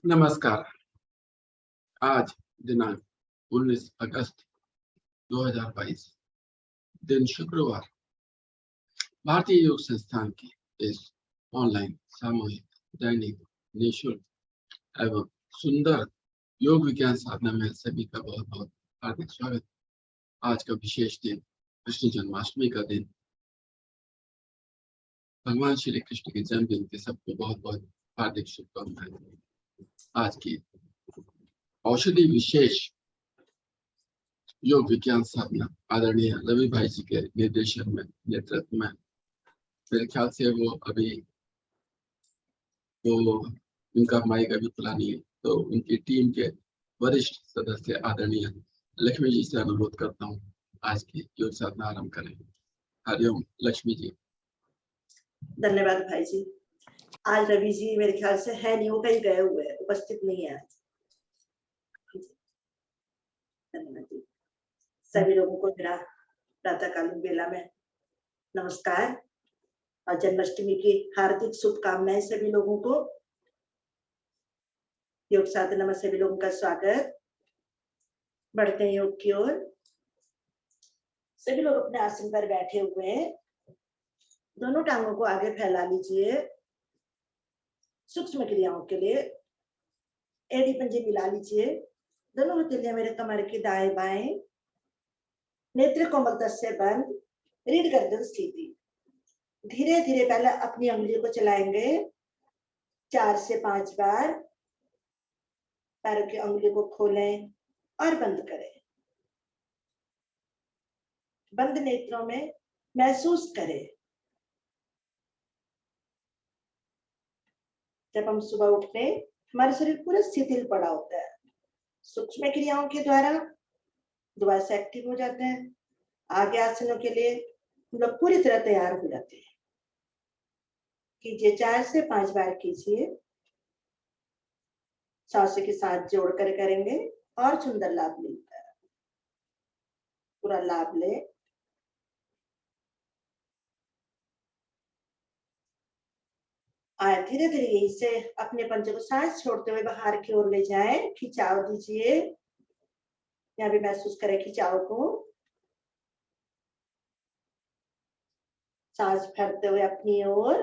नमस्कार। आज दिनांक 19 अगस्त 2022 दिन शुक्रवार भारतीय योग संस्थान की इस ऑनलाइन सामूहिक दैनिक निःशुल्क एवं सुंदर योग विज्ञान साधना में सभी का बहुत बहुत हार्दिक स्वागत। आज का विशेष दिन कृष्ण जन्माष्टमी का दिन, भगवान श्री कृष्ण के जन्मदिन के सबको बहुत बहुत हार्दिक शुभकामनाएं। आज की औषधि विशेष योग विज्ञान साधना आदरणीय रवि भाई जी के निर्देशन में, नेतृत्व में, मेरे ख्याल से वो अभी वो उनका माइक अभी खुला नहीं है, तो उनकी टीम के वरिष्ठ सदस्य आदरणीय लक्ष्मी जी से अनुरोध करता हूँ आज की योग साधना आरंभ करें। हरिओम लक्ष्मी जी। धन्यवाद भाई जी। आज रवि जी मेरे ख्याल से है नहीं, वो कहीं गए हुए हैं, उपस्थित नहीं है आज। धन्यवाद जी। सभी लोगों को मेरा प्रातःकालीन बेला में नमस्कार और जन्माष्टमी की हार्दिक शुभकामनाएं सभी लोगों को। योग साधना में सभी लोगों का स्वागत। बढ़ते हैं योग की ओर। सभी लोग अपने आसन पर बैठे हुए हैं। दोनों टांगों को आगे फैला लीजिए। सूक्ष्म क्रियाओं के लिए एड़ी पंजे मिला लीजिए। दोनों हथेलियां मेरे कमर के दाएं बाएं। नेत्र कोमलता से बंद, रीढ़ गर्दन सीधी। धीरे धीरे पहले अपनी उंगलियों को चलाएंगे 4 से 5 बार। पैरों की उंगलियों को खोलें और बंद करें। बंद नेत्रों में महसूस करें जब हम सुबह उठते हैं हमारा शरीर पूरा शिथिल पड़ा होता है। सूक्ष्म क्रियाओं के द्वारा दोबारा से एक्टिव हो जाते हैं। आगे आसनों के लिए हम लोग पूरी तरह तैयार हो जाते हैं। कीजिए 4 से 5 बार कीजिए। सांसों के साथ जोड़कर करेंगे और सुंदर लाभ मिलता है। पूरा लाभ ले। धीरे धीरे यहीं से अपने पंजे को सांस छोड़ते हुए बाहर की ओर ले जाएं। खिंचाव दीजिए। यहाँ भी महसूस करें खिंचाव को। सांस भरते हुए अपनी ओर।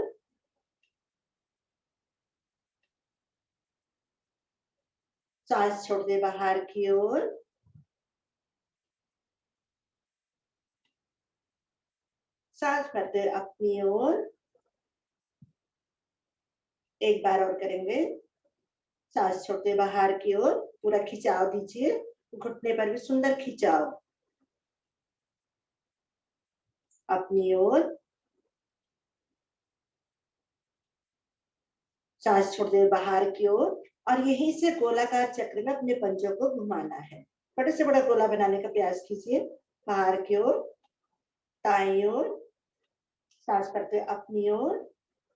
सांस छोड़ते बाहर की ओर। सांस भरते अपनी ओर। एक बार और करेंगे। सांस छोड़ते बाहर की ओर। पूरा खिंचाव दीजिए। घुटने पर भी सुंदर खिंचाव। अपनी ओर। सांस छोड़ते बाहर की ओर और यहीं से गोलाकार चक्र में अपने पंजों को घुमाना है। बड़े से बड़ा गोला बनाने का प्रयास कीजिए। बाहर की ओर, दाईं ओर। सांस करते अपनी ओर,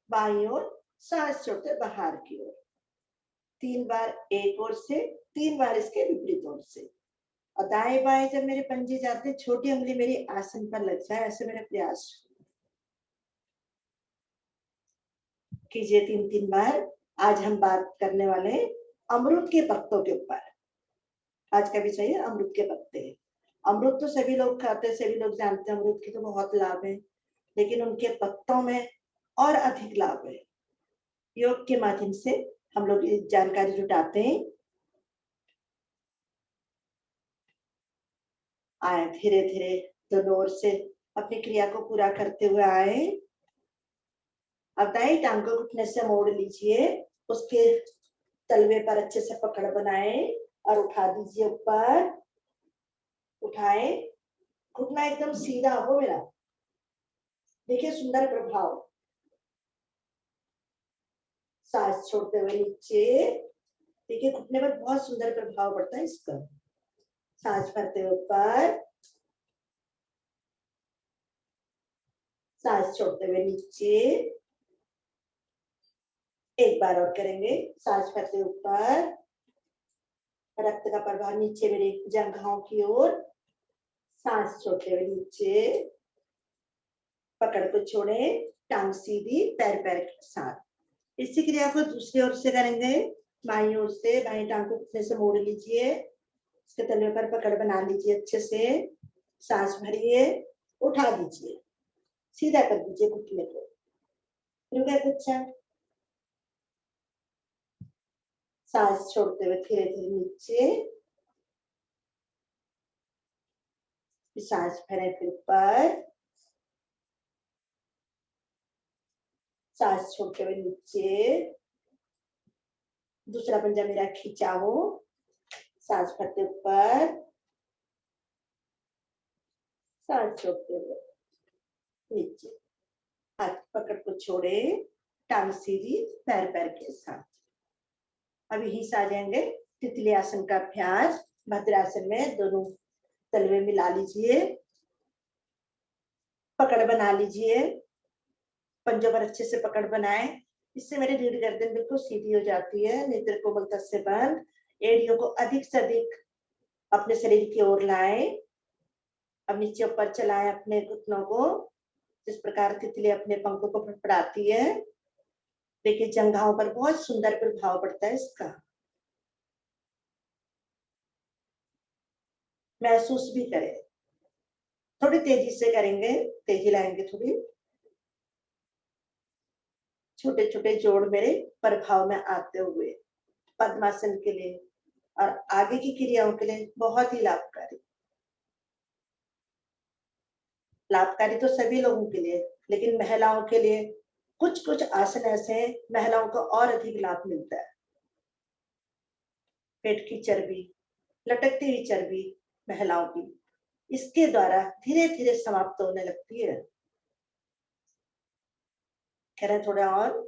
बाईं ओर। सांस छोड़ते बाहर की ओर। 3 बार एक ओर से, 3 बार इसके विपरीत ओर से। और दाएं बाएं जब मेरे पंजे जाते हैं छोटी उंगली मेरी आसन पर लग जाए, ऐसे मेरा प्रयास कीजिए 3-3 बार। आज हम बात करने वाले हैं अमरूद के पत्तों के ऊपर। आज का विषय है अमरूद के पत्ते। अमरूद तो सभी लोग खाते हैं, सभी लोग जानते हैं अमरूद के तो बहुत लाभ है, लेकिन उनके पत्तों में और अधिक लाभ है। योग के माध्यम से हम लोग जानकारी जुटाते हैं। आए धीरे धीरे दोनों ओर से अपनी क्रिया को पूरा करते हुए आए। अब दाईं टांग को घुटने से मोड़ लीजिए। उसके तलवे पर अच्छे से पकड़ बनाए और उठा दीजिए ऊपर। उठाए, घुटना एकदम सीधा हो मेरा। देखिए सुंदर प्रभाव। सांस छोड़ते हुए नीचे। देखिए घुटने पर बहुत सुंदर प्रभाव पड़ता है इसका। सांस भरते हुए ऊपर। सांस छोड़ते हुए नीचे। एक बार और करेंगे। सांस भरते ऊपर। रक्त का प्रवाह नीचे मेरे जंघाओं की ओर। सांस छोड़ते हुए नीचे। पकड़ को छोड़े, टांग सीधी, पैर पैर के साथ। इसी क्रिया को दूसरी ओर से करेंगे। बाईं ओर से बाईं टांग को घुटने से मोड़ लीजिए, इसके तलवे पर पकड़ बना लीजिए अच्छे से, सांस भरिए, उठा दीजिए, सीधा कर दीजिए घुटने को, रुक गए कुछ क्षण। सांस छोड़ते हुए धीरे धीरे नीचे, सांस भरे फिर ऊपर, सांस छोड़ते हुए नीचे, दूसरा पंजा मेरा खींचा हो, सांस भरते ऊपर, सांस छोड़ते हुए नीचे, हाथ पकड़ को छोड़े, टांग सीधी, पैर पैर के साथ। अभी ही आ जाएंगे तितली आसन का अभ्यास। भद्रासन में दोनों तलवे मिला लीजिए, पकड़ बना लीजिए, पंजों पर अच्छे से पकड़ बनाए, इससे मेरी रीढ़ गर्दन बिल्कुल सीधी हो जाती है। नेत्र कोमलता से बंद, एड़ियों को अधिक से अधिक अपने शरीर की ओर लाएं। अब नीचे ऊपर चलाएं अपने घुटनों को, जिस प्रकार तितली अपने पंखों को फड़फड़ाती है। देखिए जंघाओं पर बहुत सुंदर प्रभाव पड़ता है इसका, महसूस भी करें। थोड़ी तेजी से करेंगे, तेजी लाएंगे थोड़ी। छोटे छोटे जोड़ मेरे प्रभाव में आते हुए पद्मासन के लिए और आगे की क्रियाओं के लिए बहुत ही लाभकारी। लाभकारी तो सभी लोगों के लिए, लेकिन महिलाओं के लिए कुछ कुछ आसन ऐसे हैं महिलाओं को और अधिक लाभ मिलता है। पेट की चर्बी, लटकती हुई चर्बी महिलाओं की, इसके द्वारा धीरे धीरे समाप्त होने लगती है। कह रहे थोड़ा और,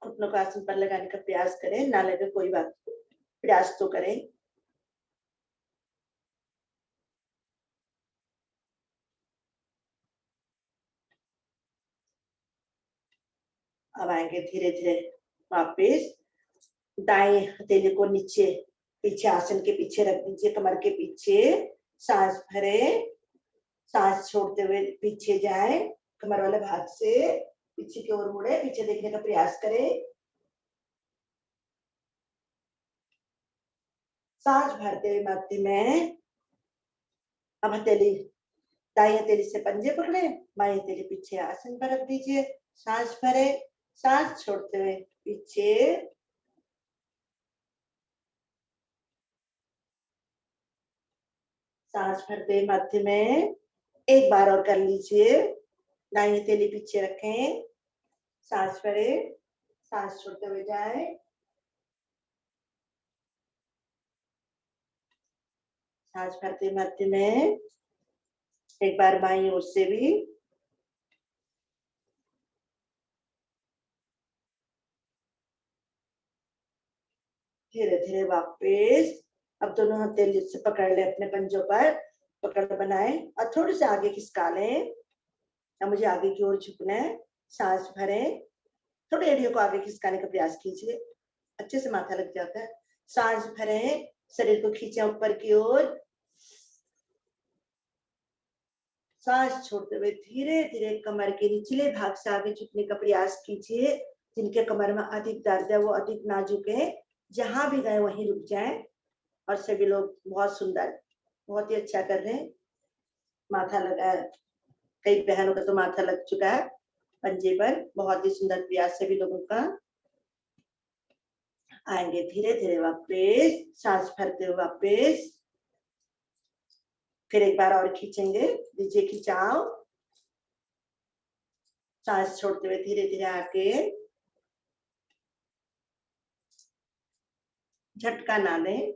घुटनों को आसन पर लगाने का प्रयास करें, ना लगे कोई बात, प्रयास तो करें। अब आएंगे धीरे धीरे वापिस, दाएं हथेली को नीचे पीछे आसन के पीछे रख दीजिए, कमर के पीछे, सांस भरे, सांस छोड़ते हुए पीछे जाए, कमर वाले भाग से पीछे की ओर मुड़े, पीछे देखने का प्रयास करें। सांस भरते हुए मध्य में, अब हथेली दाई हथेली से पंजे पकड़े, बाई हथेली पीछे आसन पर रख दीजिए, सांस भरे, सांस छोड़ते हुए पीछे, सांस भरते हुए मध्य में, एक बार और कर लीजिए। दाई हथेली पीछे रखें, सांस भरे, सांस छोड़ते हुए जाए, सांस भरते मध्य में, एक बार बाईं ओर से भी, धीरे धीरे वापस। अब दोनों हथेली से पकड़ ले अपने पंजों पर, पकड़ बनाए और थोड़ी सी आगे खिसका लें। अब मुझे आगे की ओर झुकना है, सांस भरे, थोड़ी एड़ियों को आगे खिसकाने का प्रयास कीजिए, अच्छे से माथा लग जाता है। सांस भरे, शरीर को खींचे ऊपर की ओर, सांस छोड़ते हुए धीरे धीरे कमर के निचले भाग से आगे झुकने का प्रयास कीजिए। जिनके कमर में अधिक दर्द है वो अधिक ना झुके, जहां भी गए वहीं रुक जाएं। और सभी लोग बहुत सुंदर, बहुत ही अच्छा कर रहे हैं। माथा लगा, कई बहनों का तो माथा लग चुका है पंजे पर, बहुत ही सुंदर प्रयास सभी लोगों का। आएंगे धीरे धीरे वापस, सांस भरते हुए वापस, फिर एक बार और खींचेंगे, दीजिए खिंचाव, सांस छोड़ते हुए धीरे धीरे आके, झटका ना दें,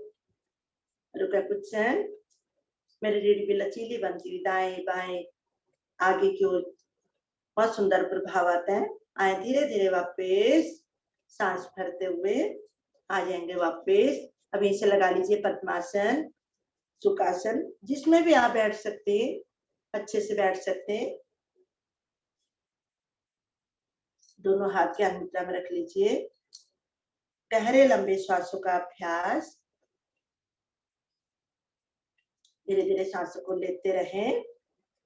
रुके कुछ क्षण। मेरी रीढ़ भी लचीली बनती हुई दाएं बाएं आगे की ओर बहुत सुंदर प्रभाव आता है। आए धीरे धीरे वापस, सांस भरते हुए आ जाएंगे वापस। अब इसे लगा लीजिए पद्मासन, सुखासन, जिसमें भी आप बैठ सकते हैं, अच्छे से बैठ सकते हैं। दोनों हाथ के मुद्रा में रख लीजिए। गहरे लंबे श्वासों का अभ्यास, धीरे धीरे सांसों को लेते रहें,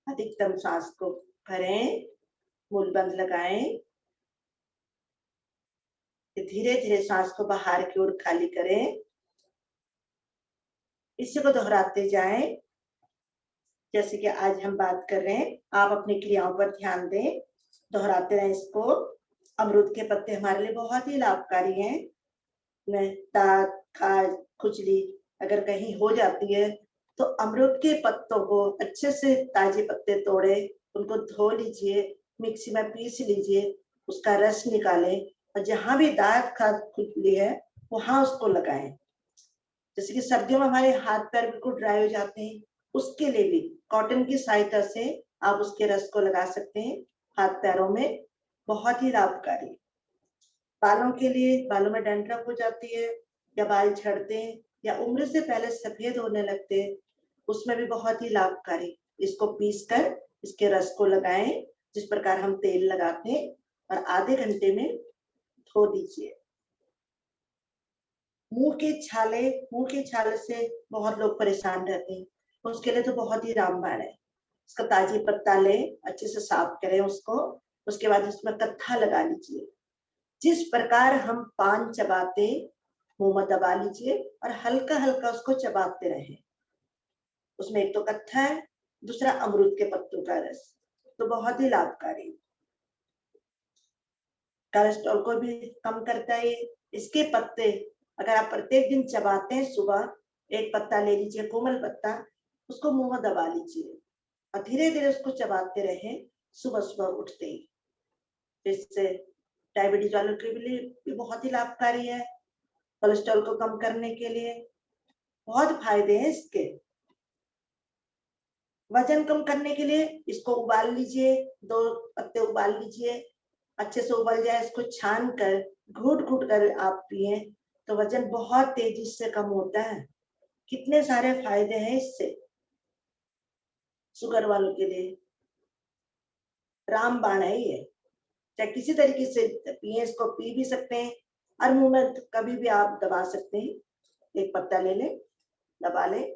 अधिकतम सांस को भरें, मूल बंद लगाएं, धीरे धीरे सांस को बाहर की ओर खाली करें। इसी को दोहराते जाएं। जैसे कि आज हम बात कर रहे हैं, आप अपनी क्रियाओं पर ध्यान दें, दोहराते रहें इसको। अमरूद के पत्ते हमारे लिए बहुत ही लाभकारी हैं। दांत, खाज, खुजली अगर कहीं हो जाती है तो अमरूद के पत्तों को अच्छे से ताजे पत्ते तोड़े, उनको धो लीजिए, मिक्सी में पीस लीजिए, उसका रस निकालें और जहां भी दांत, खाज, खुजली है वहां उसको लगाएं। जैसे कि सर्दियों में हमारे हाथ पैर बिल्कुल ड्राई हो जाते हैं, उसके लिए भी कॉटन की सहायता से आप उसके रस को लगा सकते हैं हाथ पैरों में, बहुत ही लाभकारी। बालों के लिए, बालों में डैंड्रफ हो जाती है या बाल झड़ते हैं या उम्र से पहले सफेद होने लगते हैं, उसमें भी बहुत ही लाभकारी। इसको पीस कर इसके रस को लगाएं जिस प्रकार हम तेल लगाते हैं और आधे घंटे में धो दीजिए। मुंह के छाले से बहुत लोग परेशान रहते हैं, उसके लिए तो बहुत ही रामबाण है। इसका ताजी पत्ता लें, अच्छे से साफ करें उसको, उसके बाद उसमें कत्था लगा लीजिए। जिस प्रकार हम पान चबाते, मुंह में दबा लीजिए और हल्का हल्का उसको चबाते रहें। उसमें एक तो कत्था है, दूसरा अमरूद के पत्तों का रस, तो बहुत ही लाभकारी। कोलेस्ट्रॉल को भी कम करता है। इसके पत्ते अगर आप प्रत्येक दिन चबाते हैं, सुबह एक पत्ता ले लीजिए, कोमल पत्ता, उसको मुंह में दबा लीजिए और धीरे धीरे उसको चबाते रहें सुबह सुबह उठते ही। इससे डायबिटीज वालों के लिए भी बहुत ही लाभकारी है। कोलेस्ट्रॉल को कम करने के लिए बहुत फायदे हैं इसके। वजन कम करने के लिए इसको उबाल लीजिए, 2 पत्ते उबाल लीजिए, अच्छे से उबल जाए, इसको छान कर घूट घूट कर आप पिए तो वजन बहुत तेजी से कम होता है। कितने सारे फायदे हैं इससे। शुगर वालों के लिए रामबाण है ये, चाहे किसी तरीके से पिए, इसको पी भी सकते हैं और मुंह में कभी भी आप दबा सकते हैं। एक पत्ता ले लें, दबा लें,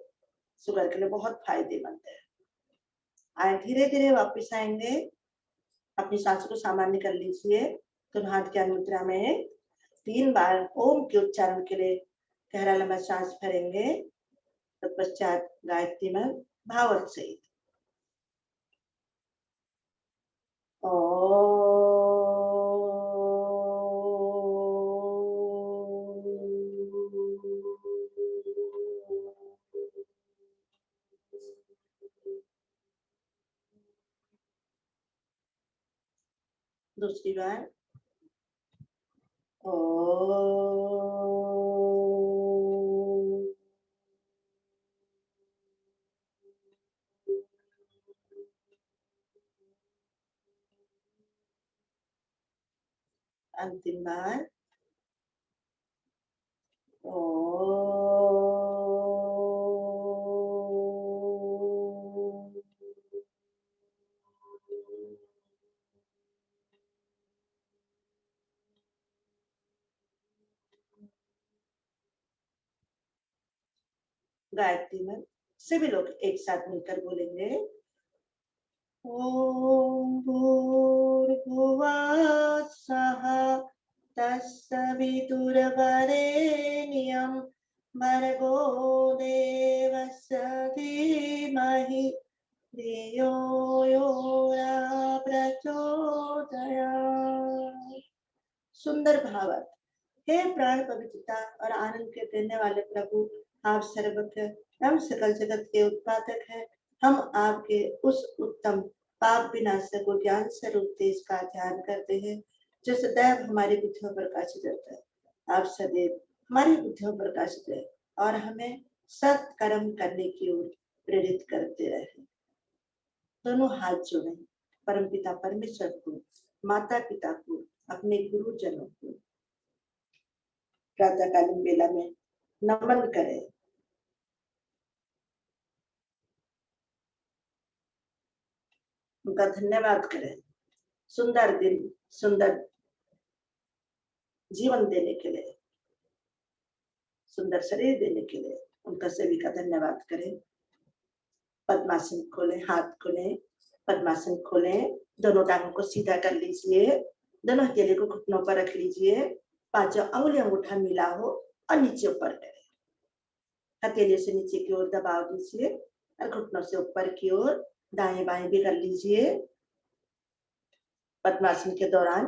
शुगर के लिए बहुत फायदेमंद है। आए धीरे धीरे वापस आएंगे, अपनी सांस को सामान्य कर लीजिए। तो हाथ ज्ञान मुद्रा में 3 बार ओम के उच्चारण के लिए गहरा लंबा सांस भरेंगे, तत्पश्चात गायत्री मंत्र भावार्थ सहित। दूसरी बार अंतिम बार गायत्री मंत्र सभी लोग एक साथ मिलकर बोलेंगे। ओम भूर्भुवः स्वः तत्सवितुर्वरेण्यं भर्गो देवस्य धीमहि धियो यो न प्रचोदयात्। सुंदर भावार्थ। हे प्राण पवित्रता और आनंद के देने वाले प्रभु, आप सर्वज्ञ एवं सकल जगत के उत्पादक हैं। हम आपके उस उत्तम पाप विनाशक और ज्ञान स्वरूप तेज का ध्यान करते हैं जो सदैव हमारी बुद्धियों पर प्रकाशित रहता है। आप सदैव हमारी बुद्धियों पर प्रकाशित रहे और हमें सत्कर्म करने की ओर प्रेरित करते रहे। दोनों हाथ जोड़ें, परमपिता परमेश्वर को, माता पिता को, अपने गुरुजनों को प्रातःकालीन बेला में नमन करें। उनका धन्यवाद करें सुंदर दिन, सुंदर जीवन देने के लिए, सुंदर शरीर देने के लिए उनका सभी का धन्यवाद करें। पद्मासन खोलें, हाथ खोलें, पद्मासन खोलें, दोनों टांगों को सीधा कर लीजिए, दोनों हथेली को घुटनों पर रख लीजिए पांचों अंगुली अंगूठा मिला हो और नीचे ऊपर करें। हथेली से नीचे की ओर दबाव दीजिए और घुटनों से ऊपर की ओर दाएं बाएं भी कर लीजिए। पद्मासन के दौरान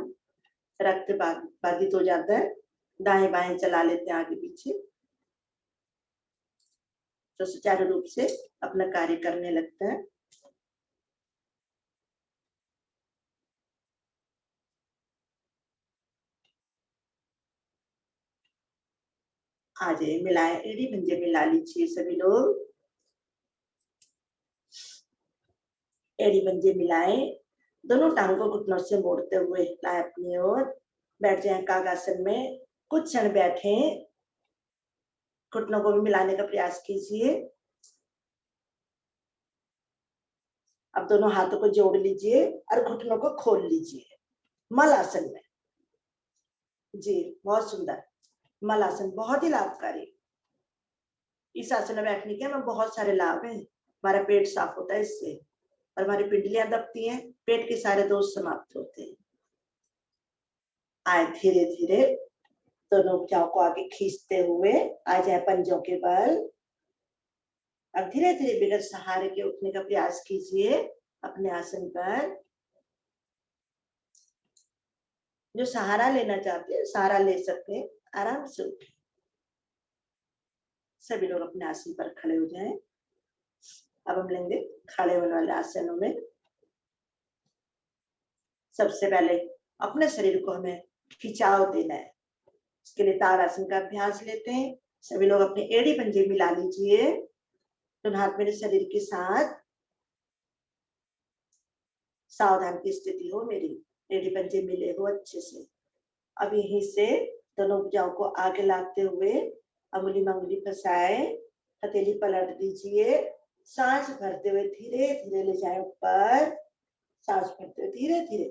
रक्त बाधित हो जाता है, दाएं बाएं चला लेते हैं आगे पीछे, तो सुचारू रूप से अपना कार्य करने लगता है। आ जाइए, मिलाएं, एड़ी पंजे मिला लीजिए सभी लोग। एड़ी पंजे मिलाएं, दोनों टांगों को घुटनों से मोड़ते हुए लाएं अपनी ओर। बैठ जाएं कागासन में, कुछ क्षण बैठे, घुटनों को भी मिलाने का प्रयास कीजिए। अब दोनों हाथों को जोड़ लीजिए और घुटनों को खोल लीजिए मलासन में। जी बहुत सुंदर। मलासन बहुत ही लाभकारी। इस आसन में बैठने के हमें बहुत सारे लाभ हैं। हमारा पेट साफ होता है इससे, और हमारी पिंडलियां दबती हैं, पेट के सारे दोष समाप्त होते हैं। आए धीरे धीरे दोनों भुजाओं को आगे खींचते हुए आ जाए पंजों के बल। अब धीरे धीरे बिना सहारे के उठने का प्रयास कीजिए अपने आसन पर। जो सहारा लेना चाहते हैं सहारा ले सकते हैं, आराम से उठे। सभी लोग अपने आसन पर खड़े हो जाएं। अब हम लेंगे खड़े होने वाले आसनों में। सबसे पहले अपने शरीर को हमें खिंचाव देना है। इसके लिए ताड़ासन का अभ्यास लेते हैं। सभी लोग अपने एड़ी पंजे मिला लीजिए, दोनों हाथ मेरे शरीर के साथ। सावधान की स्थिति हो, मेरी एड़ी पंजे मिले हो अच्छे से। अब यहीं से दोनों भुजाओं को आगे लाते हुए अंगुली में अंगुली फंसाए, हथेली पलट दीजिए। सांस भरते हुए धीरे धीरे ले जाए ऊपर। सांस भरते हुए धीरे धीरे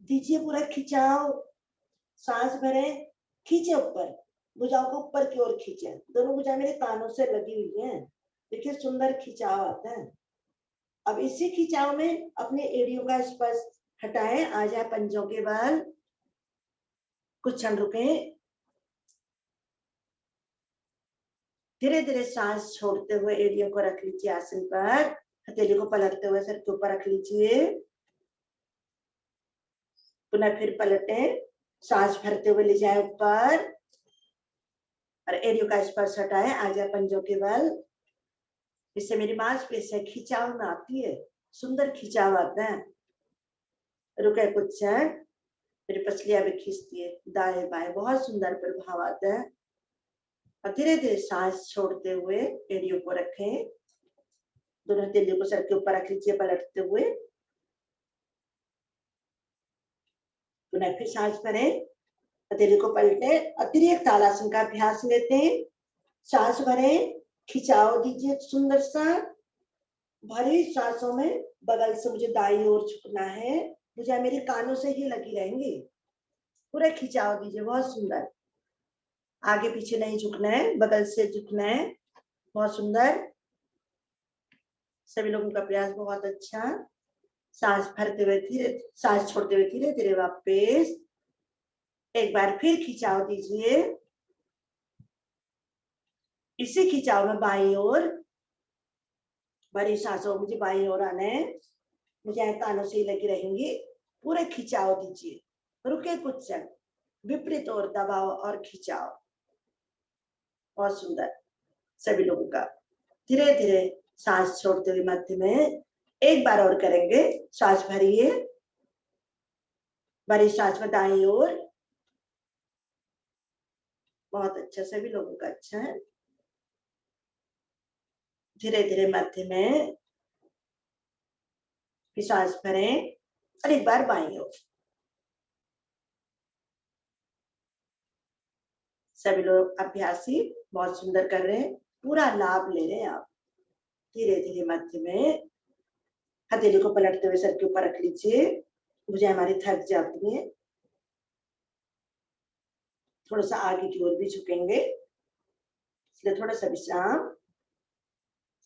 दीजिए पूरा खिंचाव। सांस भरे, खींचे ऊपर, भुजाओं को ऊपर की ओर खींचे। दोनों भुजाएं मेरे कानों से लगी हुई हैं। देखिए सुंदर खिंचाव आता है। अब इसी खिंचाव में अपने एड़ियों का स्पर्श हटाएं, आ जाए पंजों के बल। कुछ क्षण रुके, धीरे धीरे सांस छोड़ते हुए एड़ियों को रख लीजिए आसन पर। हथेली को पलटते हुए सर के ऊपर रख लीजिए। पुनः फिर पलटे, सांस भरते हुए ले जाए ऊपर और एड़ियों का स्पर्श हटाए, आ जाए पंजों के बल। इससे मेरी मांसपेशियां खिंचाव में आती है, सुंदर खिंचाव आता है। रुके कुछ क्षण, मेरी पसलियां भी खींचती है दाएं बाएं, बहुत सुंदर प्रभाव आता है। और धीरे धीरे सांस छोड़ते हुए एड़ियों को रखें। दोनों हथेलियों को सर के ऊपर रख लीजिए पलटते हुए। पुनः फिर सांस भरें, हथेली को पलटे, अतिरिक्त ताड़ासन का अभ्यास लेते हैं। सांस भरें, खिंचाव दीजिए सुंदर सा। भरी सांसों में बगल से मुझे दाईं ओर झुकना है, मुझे मेरे कानों से ही लगी रहेंगी। पूरा खिंचाव दीजिए, बहुत सुंदर। आगे पीछे नहीं झुकना है, बगल से झुकना है, बहुत सुंदर। सभी लोगों का प्रयास बहुत अच्छा। सांस भरते हुए धीरे, सांस छोड़ते हुए धीरे धीरे वापस। एक बार फिर खिंचाव दीजिए। इसी खिंचाव में बाईं ओर, बड़ी सांसों मुझे बाईं ओर आना है, मुझे कानों से ही लगी रहेंगी। पूरे खिंचाव दीजिए, रुके कुछ क्षण, विपरीत और दबाव और खिंचाव, बहुत सुंदर। सभी लोगों का धीरे धीरे सांस छोड़ते हुए मध्य में एक बार और करेंगे। सांस भरिए, बड़ी सांस में दाईं ओर, बहुत अच्छा। सभी लोगों का अच्छा है। धीरे धीरे मध्य में सांस भरें और एक बार बाईं ओर। सभी लोग अभ्यासी बहुत सुंदर कर रहे हैं, पूरा लाभ ले रहे हैं आप। धीरे धीरे मध्य में हथेली को पलटते हुए सर के ऊपर रख लीजिए। भुजाएं हमारी थक जाती हैं, थोड़ा सा आगे की ओर भी झुकेंगे, इसलिए थोड़ा सा विश्राम।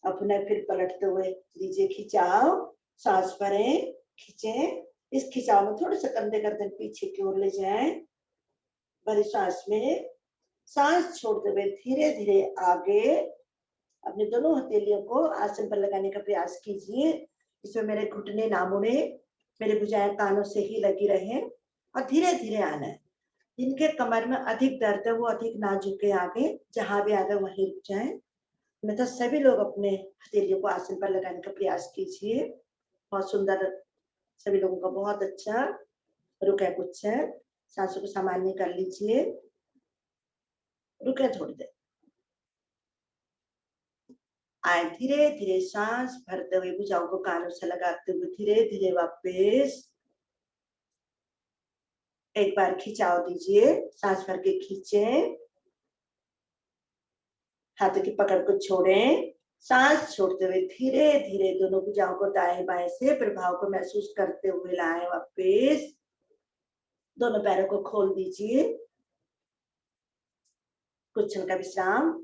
अब पुनः फिर पलटते हुए लीजिए खिंचाव। सांस भरें, खींचे। इस खिंचाव में थोड़ा सा कंधे गर्दन पीछे की ओर ले जाएं, भरी सांस में सांस छोड़ते हुए धीरे धीरे आगे अपने दोनों हथेलियों को आसन पर लगाने का प्रयास कीजिए। इसमें मेरे घुटने ना मुड़े, मेरे भुजाएं कानों से ही लगी रहे और धीरे धीरे आना है। जिनके कमर में अधिक दर्द है वो अधिक ना झुके आगे, जहां भी आगे वहीं रुक जाए। अन्यथा सभी लोग अपने हथेलियों को आसन पर लगाने का प्रयास कीजिए। बहुत सुंदर, सभी लोगों का बहुत अच्छा। रुके कुछ है, सांसों को सामान्य कर लीजिए। रुके थोड़ी देर, आए धीरे धीरे सांस भरते हुए भुजाओं को कानों से लगाते हुए धीरे धीरे वापस एक बार खिंचाव दीजिए। सांस भर के खींचे, हाथों की पकड़ को छोड़ें। सांस छोड़ते हुए धीरे धीरे दोनों भुजाओं को दाएं बाएं से प्रभाव को महसूस करते हुए लाएं वापस। दोनों पैरों को खोल दीजिए। कुछ क्षण का विश्राम।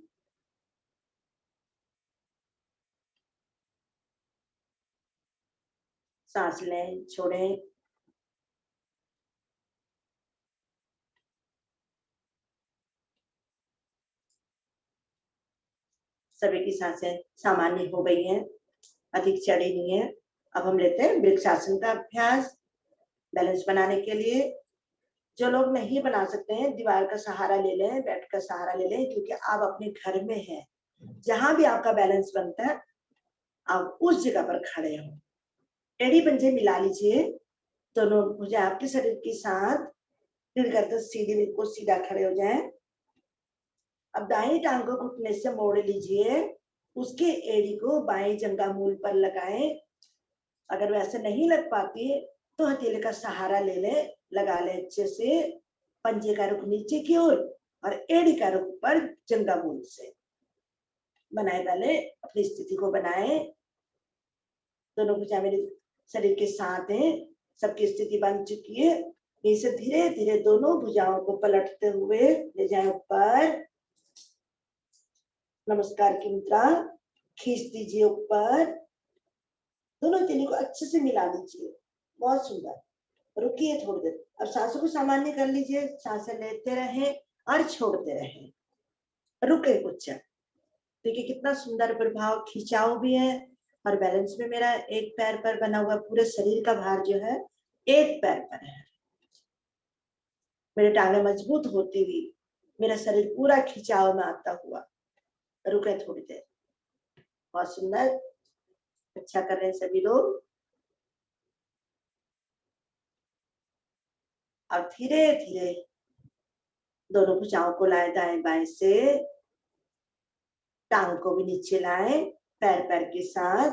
सांस लें, छोड़ें। सभी की सांसें सामान्य हो गई हैं, अधिक चढ़ी नहीं है। अब हम लेते हैं वृक्षासन का अभ्यास बैलेंस बनाने के लिए। जो लोग नहीं बना सकते हैं दीवार का सहारा ले लें, बेड का सहारा ले लें, क्योंकि आप अपने घर में हैं। जहां भी आपका बैलेंस बनता है आप उस जगह पर खड़े हो। एड़ी पंजे मिला लीजिए, दोनों भुजा आपके शरीर के साथ फिर करते सीधे बिल्कुल सीधा खड़े हो जाएं। अब दाई टांग को घुटने से मोड़ लीजिए, उसके एड़ी को बाएं जंघा मूल पर लगाएं। अगर वैसे नहीं लग पाती तो हथेली का सहारा ले ले, लगा ले अच्छे से। पंजे का रुख नीचे की ओर और एड़ी का रुख पर जंघा मूल से बनाए डाले। अपनी स्थिति को बनाए। दोनों भुजा मेरे शरीर के साथ हैं, सबकी स्थिति बन चुकी है। इसे धीरे धीरे दोनों भुजाओं को पलटते हुए ले जाए ऊपर। नमस्कार की मुद्रा, खींच दीजिए ऊपर। दोनों हथेली को अच्छे से मिला लीजिए। बहुत सुंदर। रुकिए थोड़ी देर। अब सांसों को सामान्य कर लीजिए। सांसें लेते रहें और छोड़ते रहें। रुके कुछ। देखिए कितना सुंदर प्रभाव, खिंचाव भी है और बैलेंस में मेरा एक पैर पर बना हुआ पूरे शरीर का भार जो है एक पैर पर है। मेरे टांगे मजबूत होती हुई मेरा शरीर पूरा खिंचाव में आता हुआ। रुके थोड़ी देर। बहुत सुंदर, अच्छा कर रहे हैं सभी लोग। अब धीरे धीरे दोनों भुजाओं को लाए दाएं बाएं से। टांग को भी नीचे लाएं पैर पैर के साथ,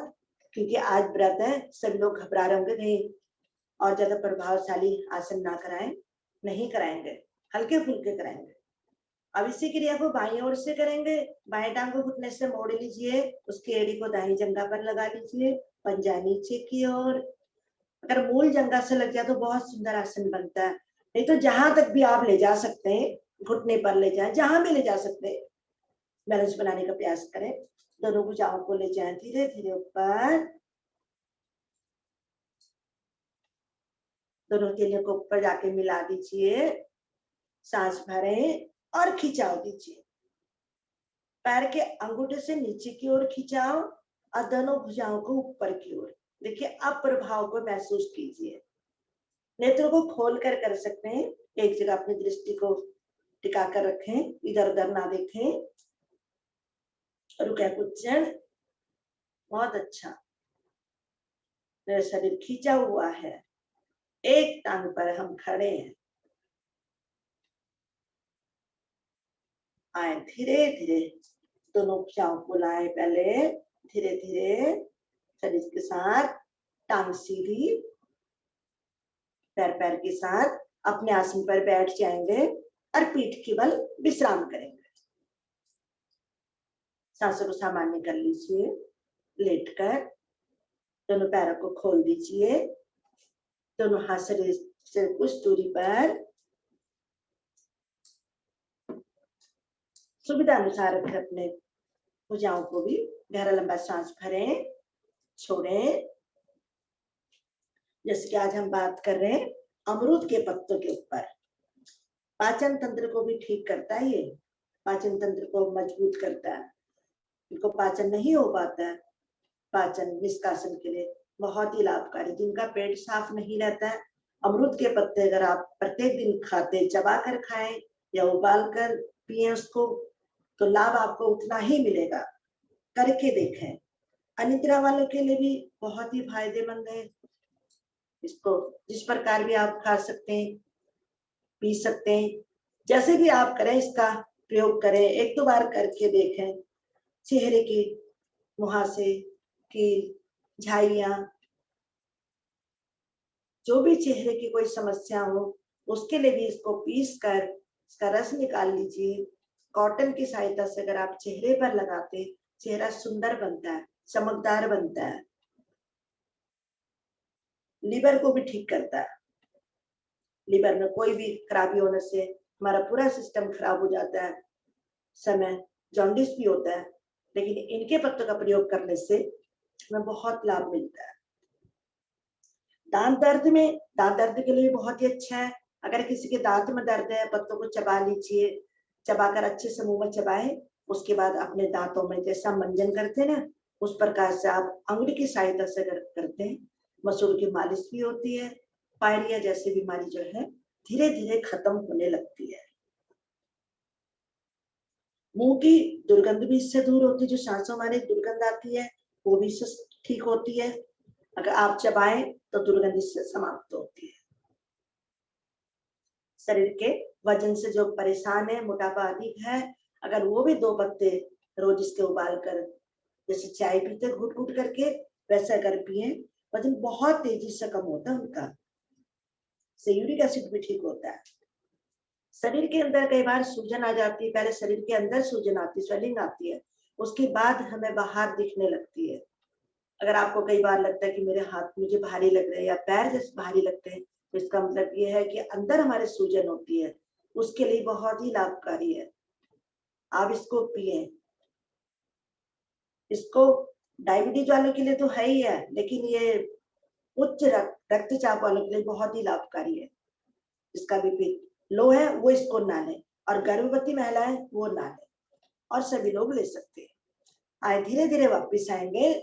क्योंकि आज व्रत है। सभी लोग घबरा रहे होंगे नहीं और ज्यादा प्रभावशाली आसन ना कराएं, नहीं कराएंगे, हल्के फुल्के कराएंगे। अब इसी क्रिया को बाईं ओर से करेंगे। बाएं टांग को घुटने से मोड़ लीजिए, उसकी एड़ी को दाहिनी जंघा पर लगा लीजिए, पंजा नीचे की ओर। अगर मूल जंघा से लग जाए तो बहुत सुंदर आसन बनता है। नहीं तो जहां तक भी आप ले जा सकते हैं, घुटने पर ले जाए, जहां भी ले जा सकते हैं। बैलेंस बनाने का प्रयास करें। दोनों भुजाओं को ले जाएं धीरे धीरे ऊपर। दोनों हथेलियों को ऊपर जाके मिला दीजिए। सांस भरें और खिंचाव दीजिए। पैर के अंगूठे से नीचे की ओर खिंचाव और दोनों भुजाओं को ऊपर की ओर। देखिए अब प्रभाव को महसूस कीजिए। नेत्रों को खोल कर सकते हैं। एक जगह अपनी दृष्टि को टिका कर रखें, इधर उधर ना देखें। रुके कुछ क्षण। बहुत अच्छा, मेरा शरीर खींचा हुआ है, एक टांग पर हम खड़े हैं। आए धीरे धीरे दोनों भुजाओं को लाए, पहले धीरे धीरे शरीर के साथ, टांग सीधी, पैर पैर के साथ अपने आसन पर बैठ जाएंगे और पीठ के बल विश्राम करेंगे। सांसों को सामान्य कर लीजिए। लेटकर दोनों पैरों को खोल दीजिए। दोनों हाथ शरीर से कुछ दूरी पर सुविधा अनुसार रखें। अपने भुजाओं को भी गहरा लंबा सांस भरें, छोड़ें। जैसे कि आज हम बात कर रहे हैं अमरूद के पत्तों के ऊपर। पाचन तंत्र को भी ठीक करता है, ये पाचन तंत्र को मजबूत करता है। इनको पाचन नहीं हो पाता है, पाचन निष्कासन के लिए बहुत ही लाभकारी। जिनका पेट साफ नहीं रहता है, अमरूद के पत्ते अगर आप प्रत्येक दिन खाते, चबा कर खाएं या उबाल कर पिए उसको, तो लाभ आपको उतना ही मिलेगा। करके देखें। अनिद्रा वालों के लिए भी बहुत ही फायदेमंद है। इसको जिस प्रकार भी आप खा सकते हैं, पी सकते हैं, जैसे भी आप करें इसका प्रयोग करें। एक दो बार करके देखें। चेहरे की मुहासे की झाइयां, जो भी चेहरे की कोई समस्या हो उसके लिए भी इसको पीस कर इसका रस निकाल लीजिए। कॉटन की सहायता से अगर आप चेहरे पर लगाते, चेहरा सुंदर बनता है, चमकदार बनता है। लीवर को भी ठीक करता है। लीवर में कोई भी खराबी होने से हमारा पूरा सिस्टम खराब हो जाता है, समय जॉन्डिस भी होता है, लेकिन इनके पत्तों का प्रयोग करने से हमें बहुत लाभ मिलता है। दांत दर्द के लिए बहुत ही अच्छा है। अगर किसी के दांत में दर्द है, पत्तों को चबा लीजिए, चबाकर अच्छे से मुंह में चबाएं। उसके बाद अपने दांतों में जैसा मंजन करते हैं ना, उस प्रकार से आप अंगुली की सहायता से करते हैं। मसूर की मालिश भी होती है। पायरिया जैसी बीमारी जो है धीरे धीरे खत्म होने लगती है। मुंह की दुर्गंध भी इससे दूर होती है। जो सांसों में दुर्गंध आती है वो भी इससे ठीक होती है। अगर आप चबाएं तो दुर्गंध इससे समाप्त होती है। शरीर के वजन से जो परेशान है, मोटापा अधिक है, अगर वो भी 2 पत्ते रोज इसके उबाल कर, जैसे चाय पीते घुट घुट करके, वैसा अगर पिए, वजन बहुत तेजी से कम होता है उनका। से यूरिक एसिड भी ठीक होता है। शरीर के अंदर कई बार सूजन आ जाती है। पहले शरीर के अंदर सूजन आती है, स्वेलिंग आती है, उसके बाद हमें बाहर दिखने लगती है। अगर आपको कई बार लगता है कि मेरे हाथ मुझे भारी लग रहे हैं या पैर जैसे भारी लगते हैं, तो इसका मतलब ये है कि अंदर हमारे सूजन होती है। उसके लिए बहुत ही लाभकारी है। आप इसको पिए। इसको डायबिटीज वालों के लिए तो है ही है, लेकिन ये उच्च रक्तचाप वालों के लिए बहुत ही लाभकारी है। जिसका बीपी लो है वो इसको ना लें, और गर्भवती महिलाएं वो ना लें, और सभी लोग ले सकते हैं। आए धीरे धीरे वापिस आएंगे।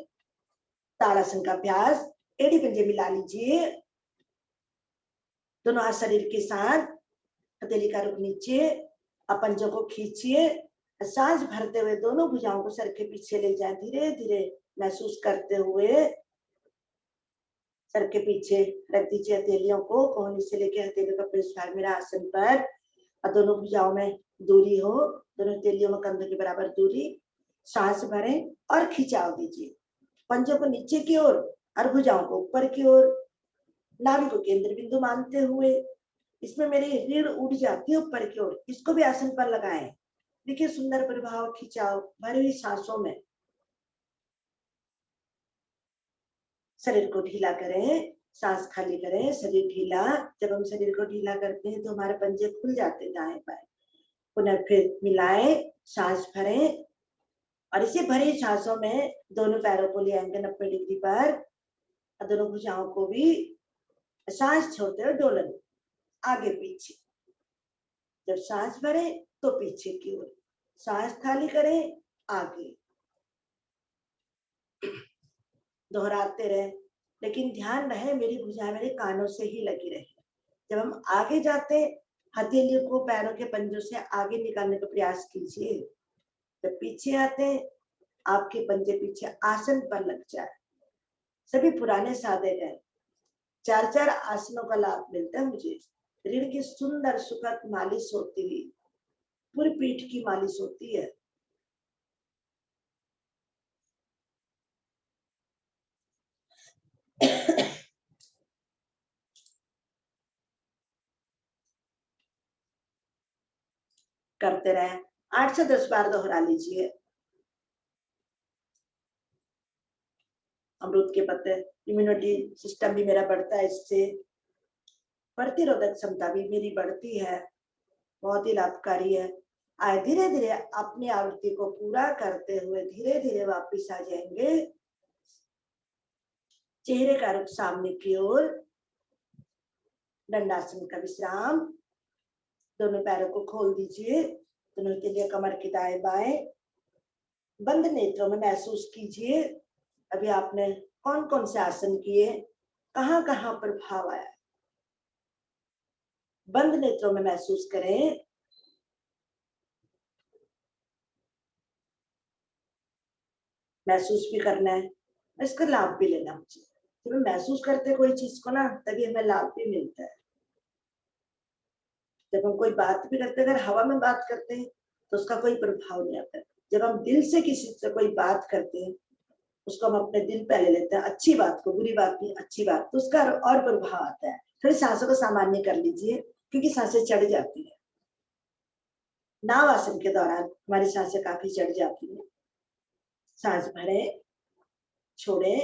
ताड़ासन का अभ्यास। एड़ी पंजे मिला लीजिए, दोनों हाथ शरीर के साथ, हथेली का रुख नीचे, पंजों को खींचिए। सांस भरते हुए दोनों भुजाओं को सर के पीछे ले जाए, धीरे धीरे महसूस करते हुए सर के पीछे रख दीजिए हथेलियों को। कोहनी से लेकर हथेलियों का पृष्ठभाग मेरा आसन पर, और दोनों भुजाओं में दूरी हो, दोनों हथेलियों में कंधों के बराबर दूरी। सांस भरें और खिंचाव दीजिए, पंजों को नीचे की ओर और भुजाओं को ऊपर की ओर। नाभि को केंद्र बिंदु मानते हुए, इसमें मेरी रीढ़ उठ जाती है ऊपर की ओर, इसको भी आसन पर लगाएं। देखिए सुंदर प्रभाव, खिंचाव भरी हुई सांसों में। शरीर को ढीला करें, सांस खाली करें, शरीर ढीला। जब हम शरीर को ढीला करते हैं तो हमारे पंजे खुल जाते हैं दाएं बाएं। पुनः फिर मिलाएं, सांस भरें, और इसी भरी सांसों में दोनों पैरों को ले आएंगे 90 डिग्री पर, और दोनों भुजाओं को भी सांस छोड़ते हुए डोलन आगे पीछे। जब सांस भरे तो पीछे की ओर, सांस खाली करें, आगे। दोहराते रहे, लेकिन ध्यान रहे मेरी भुजाएं मेरे कानों से ही लगी रहे। जब हम आगे जाते, हथेलियों को पैरों के पंजों से आगे निकालने का प्रयास कीजिए। जब पीछे आते, आपके पंजे पीछे आसन पर लग जाए। सभी पुराने साधे गए। 4-4 आसनों का लाभ मिलता है मुझे। रीढ़ की सुंदर सुखद मालिश होती है, पूरी पीठ की मालिश होती है। करते रहे, 8 से 10 बार दोहरा लीजिए। अमरूद के पत्ते, इम्यूनिटी सिस्टम भी मेरा बढ़ता है इससे, प्रतिरोधक क्षमता भी मेरी बढ़ती है, बहुत ही लाभकारी है। आए धीरे धीरे अपनी आवृत्ति को पूरा करते हुए धीरे धीरे वापिस आ जाएंगे। चेहरे का रुख सामने की ओर, दंडासन का विश्राम। दोनों पैरों को खोल दीजिए, दोनों के लिए कमर के दाएं बाएं। बंद नेत्रों में महसूस कीजिए अभी आपने कौन कौन से आसन किए, कहाँ कहाँ प्रभाव आया। बंद नेत्रों में महसूस करें। महसूस भी करना है, इसका लाभ भी लेना मुझे। जब हम महसूस करते कोई चीज को ना, तभी हमें लाभ भी मिलता है। जब हम कोई बात भी करते, अगर हवा में बात करते हैं तो उसका कोई प्रभाव नहीं आता। जब हम दिल से किसी से कोई बात करते हैं, उसको हम अपने दिल पे ले लेते हैं, अच्छी बात को, बुरी बात नहीं, अच्छी बात, तो उसका और प्रभाव आता है। थोड़ी सांसों को सामान्य कर लीजिए, क्योंकि सांसें चढ़ जाती है। नाव आसन के दौरान हमारी सांसें काफी चढ़ जाती है। सांस भरे, छोड़े,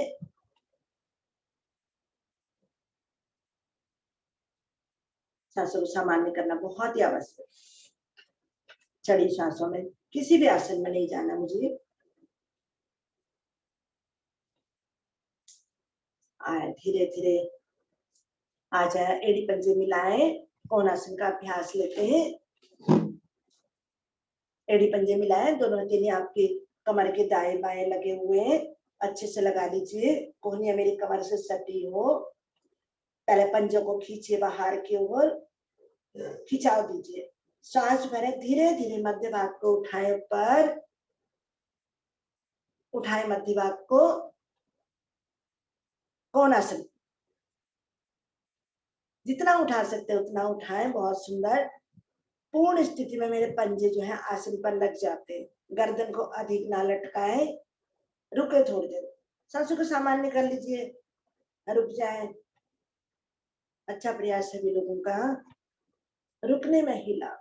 सांसों को सामान्य करना बहुत ही आवश्यक। चढ़ी सांसों में किसी भी आसन में नहीं जाना मुझे। आए धीरे धीरे आ जाए, एड़ी पंजे मिलाएं, कोणासन का अभ्यास लेते हैं। एड़ी पंजे मिलाएं, दोनों हथेली आपके कमर के दाएं बाएं लगे हुए हैं, अच्छे से लगा लीजिए। कोहनियां मेरी कमर से सटी हो। पहले पंजों को खींचिए बाहर की ओर, खिंचाव दीजिए। सांस भरे, धीरे धीरे मध्य भाग को उठाए ऊपर, उठाए मध्य भाग को, कोणासन। जितना उठा सकते हैं उतना उठाएं, बहुत सुंदर। पूर्ण स्थिति में मेरे पंजे जो है आसन पर लग जाते हैं। गर्दन को अधिक ना लटकाएं, रुके थोड़ी देर, सांसों को सामान्य कर लीजिए, रुक जाए। अच्छा प्रयास सभी लोगों का। रुकने में ही लाभ।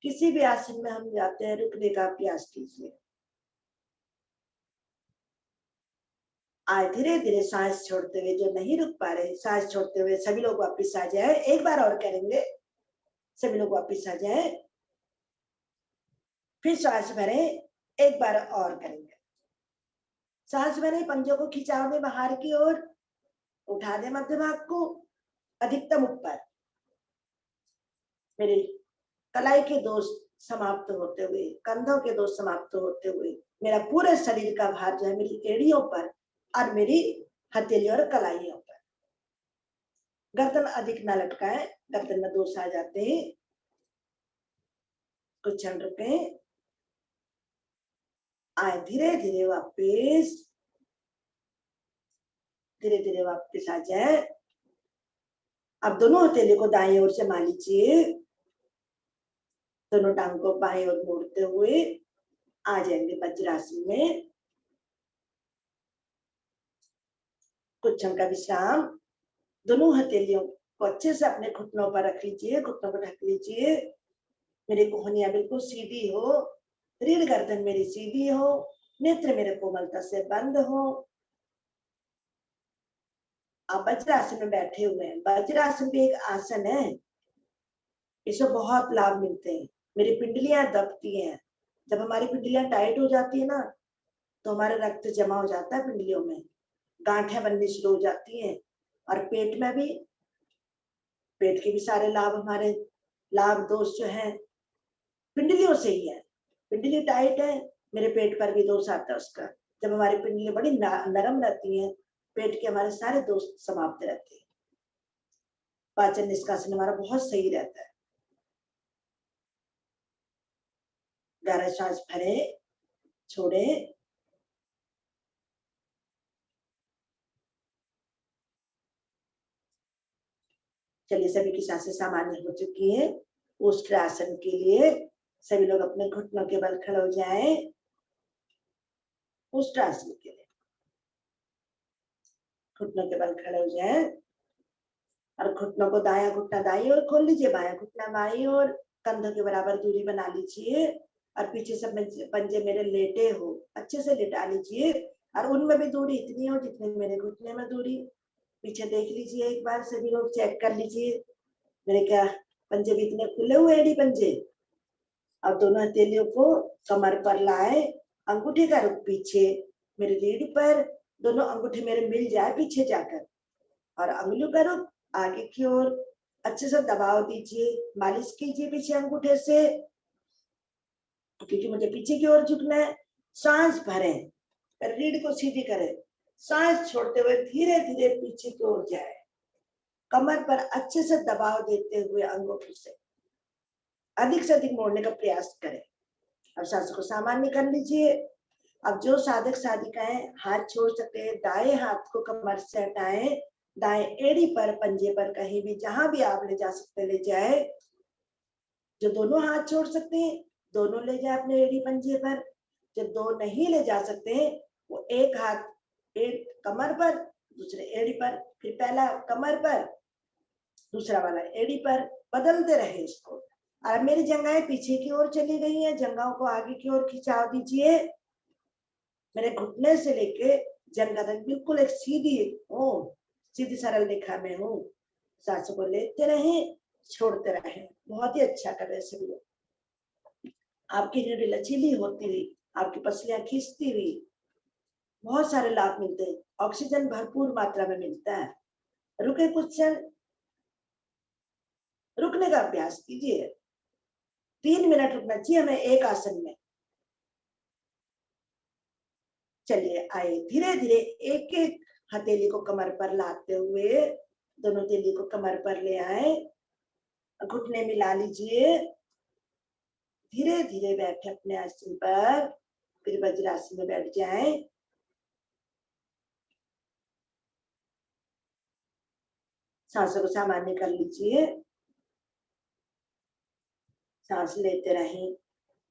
किसी भी आसन में हम जाते हैं, रुकने का प्रयास कीजिए। आज धीरे धीरे सांस छोड़ते हुए, जो नहीं रुक पा रहे, सांस छोड़ते हुए सभी लोग वापस आ जाए। एक बार और करेंगे, सभी लोग वापस आ जाए। फिर सांस भरे, एक बार और करेंगे। सांस भरे, पंजों को खिंचाव दे बाहर की ओर, उठा दे मध्य भाग को अधिकतम ऊपर। मेरे कलाई के दोष समाप्त होते हुए, कंधों के दोष समाप्त होते हुए, मेरा पूरे शरीर का भार जो है मेरी एड़ियों पर और मेरी हथेली और कलाइयों पर। गर्दन अधिक ना लटकाएं, गर्दन में दोष आ जाते हैं। कुछ क्षण रुके, आए धीरे धीरे वापिस, धीरे धीरे वापिस आ जाए। अब दोनों हथेली को दाएं ओर से मान लीजिए, दोनों टांग को बाएं ओर मोड़ते हुए आ जाएंगे वज्रासन में। कुछ क्षण का विश्राम। दोनों हथेलियों को अच्छे से अपने घुटनों पर रख लीजिए, घुटनों को ढक लीजिए। मेरी कोहनियां बिल्कुल सीधी हो, रीढ़ गर्दन मेरी सीधी हो, नेत्र मेरे कोमलता से बंद हो। आप वज्रासन में बैठे हुए हैं। वज्रासन भी एक आसन है, इससे बहुत लाभ मिलते हैं। मेरी पिंडलियां दबती हैं। जब हमारी पिंडलियां टाइट हो जाती है ना, तो हमारा रक्त जमा हो जाता है पिंडलियों में, गांठें बननी शुरू हो जाती हैं। और पेट में भी, पेट के भी सारे लाभ, हमारे लाभ दोष जो है पिंडलियों से ही है। पिंडली टाइट है, मेरे पेट पर भी दोष आता है उसका। जब हमारी पिंडली बड़ी नरम रहती है, पेट के हमारे सारे दोष समाप्त रहते हैं। पाचन निष्कासन हमारा बहुत सही रहता है। गहरा सांस भरे, छोड़े, चलिए सभी की सांसें सामान्य हो चुकी है। उष्ट्रासन के लिए सभी लोग अपने घुटनों के बल खड़े हो जाएं। उष्ट्रासन के लिए घुटनों के बल खड़े हो जाएं और घुटनों को दाया घुटना दाईं ओर खोल लीजिए, बाया घुटना बाईं ओर, कंधों के बराबर दूरी बना लीजिए और पीछे से पंजे मेरे लेटे हो, अच्छे से लेटा लीजिए और उनमें भी दूरी इतनी हो जितनी मेरे घुटने में दूरी। पीछे देख लीजिए, एक बार सभी लोग चेक कर लीजिए, मेरे क्या पंजे भी इतने खुले हुए एड़ी पंजे। अब दोनों हथेलियों को कमर पर लाए, अंगूठे का रुख पीछे मेरे रीढ़ पर, दोनों अंगूठे मेरे मिल जाए पीछे जाकर, और अंगुलियों का रुख आगे की ओर। अच्छे से दबाव दीजिए, मालिश कीजिए पीछे अंगूठे से, क्योंकि मुझे पीछे की ओर झुकना है। सांस भरें, रीढ़ को सीधी करें, सांस छोड़ते हुए धीरे धीरे पीछे की ओर जाए, कमर पर अच्छे से दबाव देते हुए अंगूठों से अधिक से अधिक मोड़ने का प्रयास करें। अब सांस को सामान्य कर लीजिए। अब जो साधक साधिकाएं हाथ छोड़ सकते हैं, दाएं हाथ को कमर से हटाएं, दाएं एड़ी पर, पंजे पर, कहीं भी जहां भी आप ले जा सकते ले जाए। जो दोनों हाथ छोड़ सकते हैं दोनों ले जाए अपने एड़ी पंजे पर। जो दो नहीं ले जा सकते वो एक हाथ कमर पर, दूसरे एड़ी पर, फिर पहला कमर पर, दूसरा वाला एड़ी पर, बदलते रहे इसको। और मेरी जंघाएं पीछे की ओर चली गई हैं, जंघाओं को आगे की ओर खिंचाव दीजिए। मेरे घुटने से लेके जंघा तक बिल्कुल एक सीधी हूँ, सीधी सरल रेखा में हूँ। सांसों को लेते रहें, छोड़ते रहें। बहुत ही अच्छा कर रहे सभी लोग। आपकी रीढ़ लचीली होती हुई, आपकी पसलियां खींचती हुई, बहुत सारे लाभ मिलते हैं। ऑक्सीजन भरपूर मात्रा में मिलता है। रुके कुछ क्षण, रुकने का अभ्यास कीजिए। 3 मिनट रुकना चाहिए हमें एक आसन में। चलिए आए, धीरे धीरे एक एक हथेली को कमर पर लाते हुए दोनों हथेली को कमर पर ले आए, घुटने मिला लीजिए, धीरे धीरे बैठे अपने आसन पर, फिर वज्रासन में बैठ जाएं। सांसों को सामान्य कर लीजिए। सांस लेते रहें,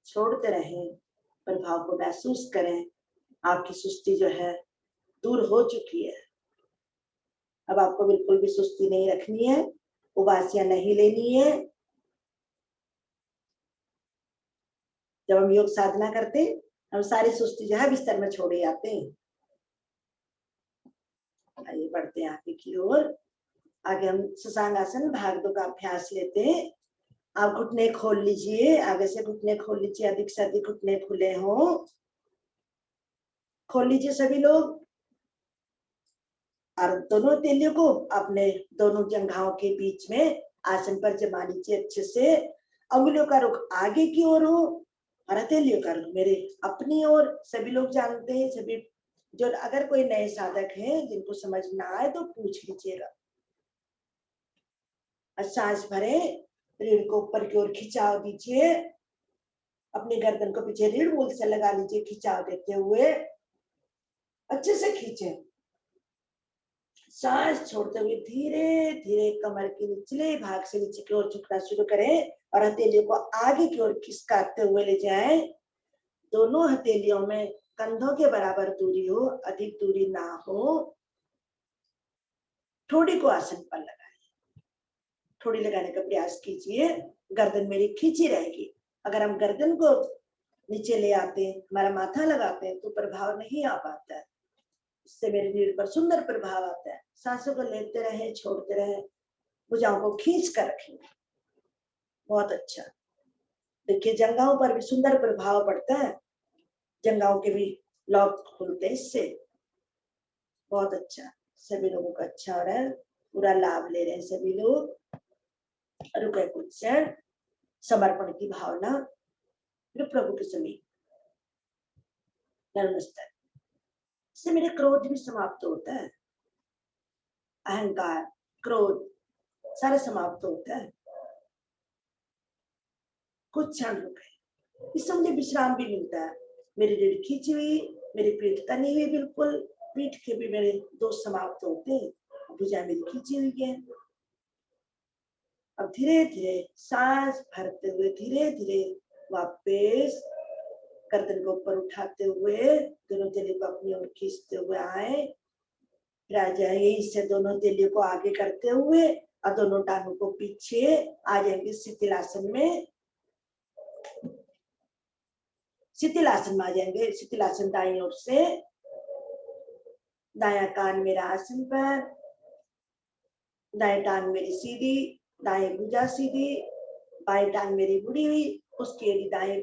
छोड़ते रहें, प्रभाव को महसूस करें। आपकी सुस्ती जो है दूर हो चुकी है। अब आपको बिल्कुल भी सुस्ती नहीं रखनी है, उबासियां नहीं लेनी है। जब हम योग साधना करते हम सारी सुस्ती जो है बिस्तर में छोड़े आते हैं। आइए बढ़ते हैं आगे की ओर। आगे हम शशांगासन भाग 2 का अभ्यास लेते हैं। आप घुटने खोल लीजिए, आगे से घुटने खोल लीजिए, अधिक से अधिक घुटने खुले हों। खोल लीजिए सभी लोग, और दोनों हथेलियों को अपने दोनों जंघाओं के बीच में आसन पर जमा लीजिए अच्छे से। अंगुलियों का रुख आगे की ओर हो और हथेलियों का रुख मेरे अपनी ओर। सभी लोग जानते हैं, सभी जो अगर कोई नए साधक हैं जिनको समझ ना आए तो पूछ लीजिएगा। सांस भरें, रीढ़ को ऊपर की ओर खिंचाव दीजिए, अपनी गर्दन को पीछे रीढ़ मूल से लगा लीजिए, खिंचाव देते हुए अच्छे से खींचे। सांस छोड़ते हुए धीरे धीरे कमर के निचले भाग से नीचे की ओर झुकना शुरू करें और हथेलियों को आगे की ओर खिसकाते हुए ले जाएं। दोनों हथेलियों में कंधों के बराबर दूरी हो, अधिक दूरी ना हो। ठोड़ी को आसन पर लगाएं, ठोड़ी लगाने का प्रयास कीजिए। गर्दन मेरी खींची रहेगी। अगर हम गर्दन को नीचे ले आते हैं, हमारा माथा लगाते हैं तो प्रभाव नहीं आ पाता है। इससे मेरे रीढ़ पर सुंदर प्रभाव आता है। सांसों को लेते रहे, छोड़ते रहे, भुजाओं को खींच कर रखें। बहुत अच्छा। देखिए जंघाओं पर भी सुंदर प्रभाव पड़ता है, जंघाओं के भी लॉक खुलते हैं इससे। बहुत अच्छा, सभी लोगों का अच्छा हो रहा है, पूरा लाभ ले रहे हैं सभी लोग। रुके कुछ क्षण, समर्पण की भावना, फिर प्रभु के समीप नमस्ते। इससे मेरे क्रोध भी समाप्त होता है, अहंकार, क्रोध सारे समाप्त होता है। कुछ क्षण रुके, इससे मुझे विश्राम भी मिलता है। मेरी रीढ़ खींची हुई, मेरी पीठ तनी हुई, बिल्कुल पीठ के भी मेरे दोष समाप्त होते हैं, भुजा मेरी खींची हुई है। अब धीरे धीरे सांस भरते हुए धीरे धीरे वापस गर्दन को ऊपर उठाते हुए दोनों तेलियों को अपनी ओर खींचते हुए आए। फिर आ जाएंगे, इससे दोनों तेलियों को आगे करते हुए और दोनों टांगों को पीछे आ जाएंगे शिथिलासन में। शिथिलासन में आ जाएंगे। शिथिलासन दाईं ओर से, दायां कान मेरा आसन पर, दाएं टांग मेरी सीधी, दाएं भुजा सीधी, बाएं टांग मेरी मुड़ी हुई, उसकी एड़ी दाएं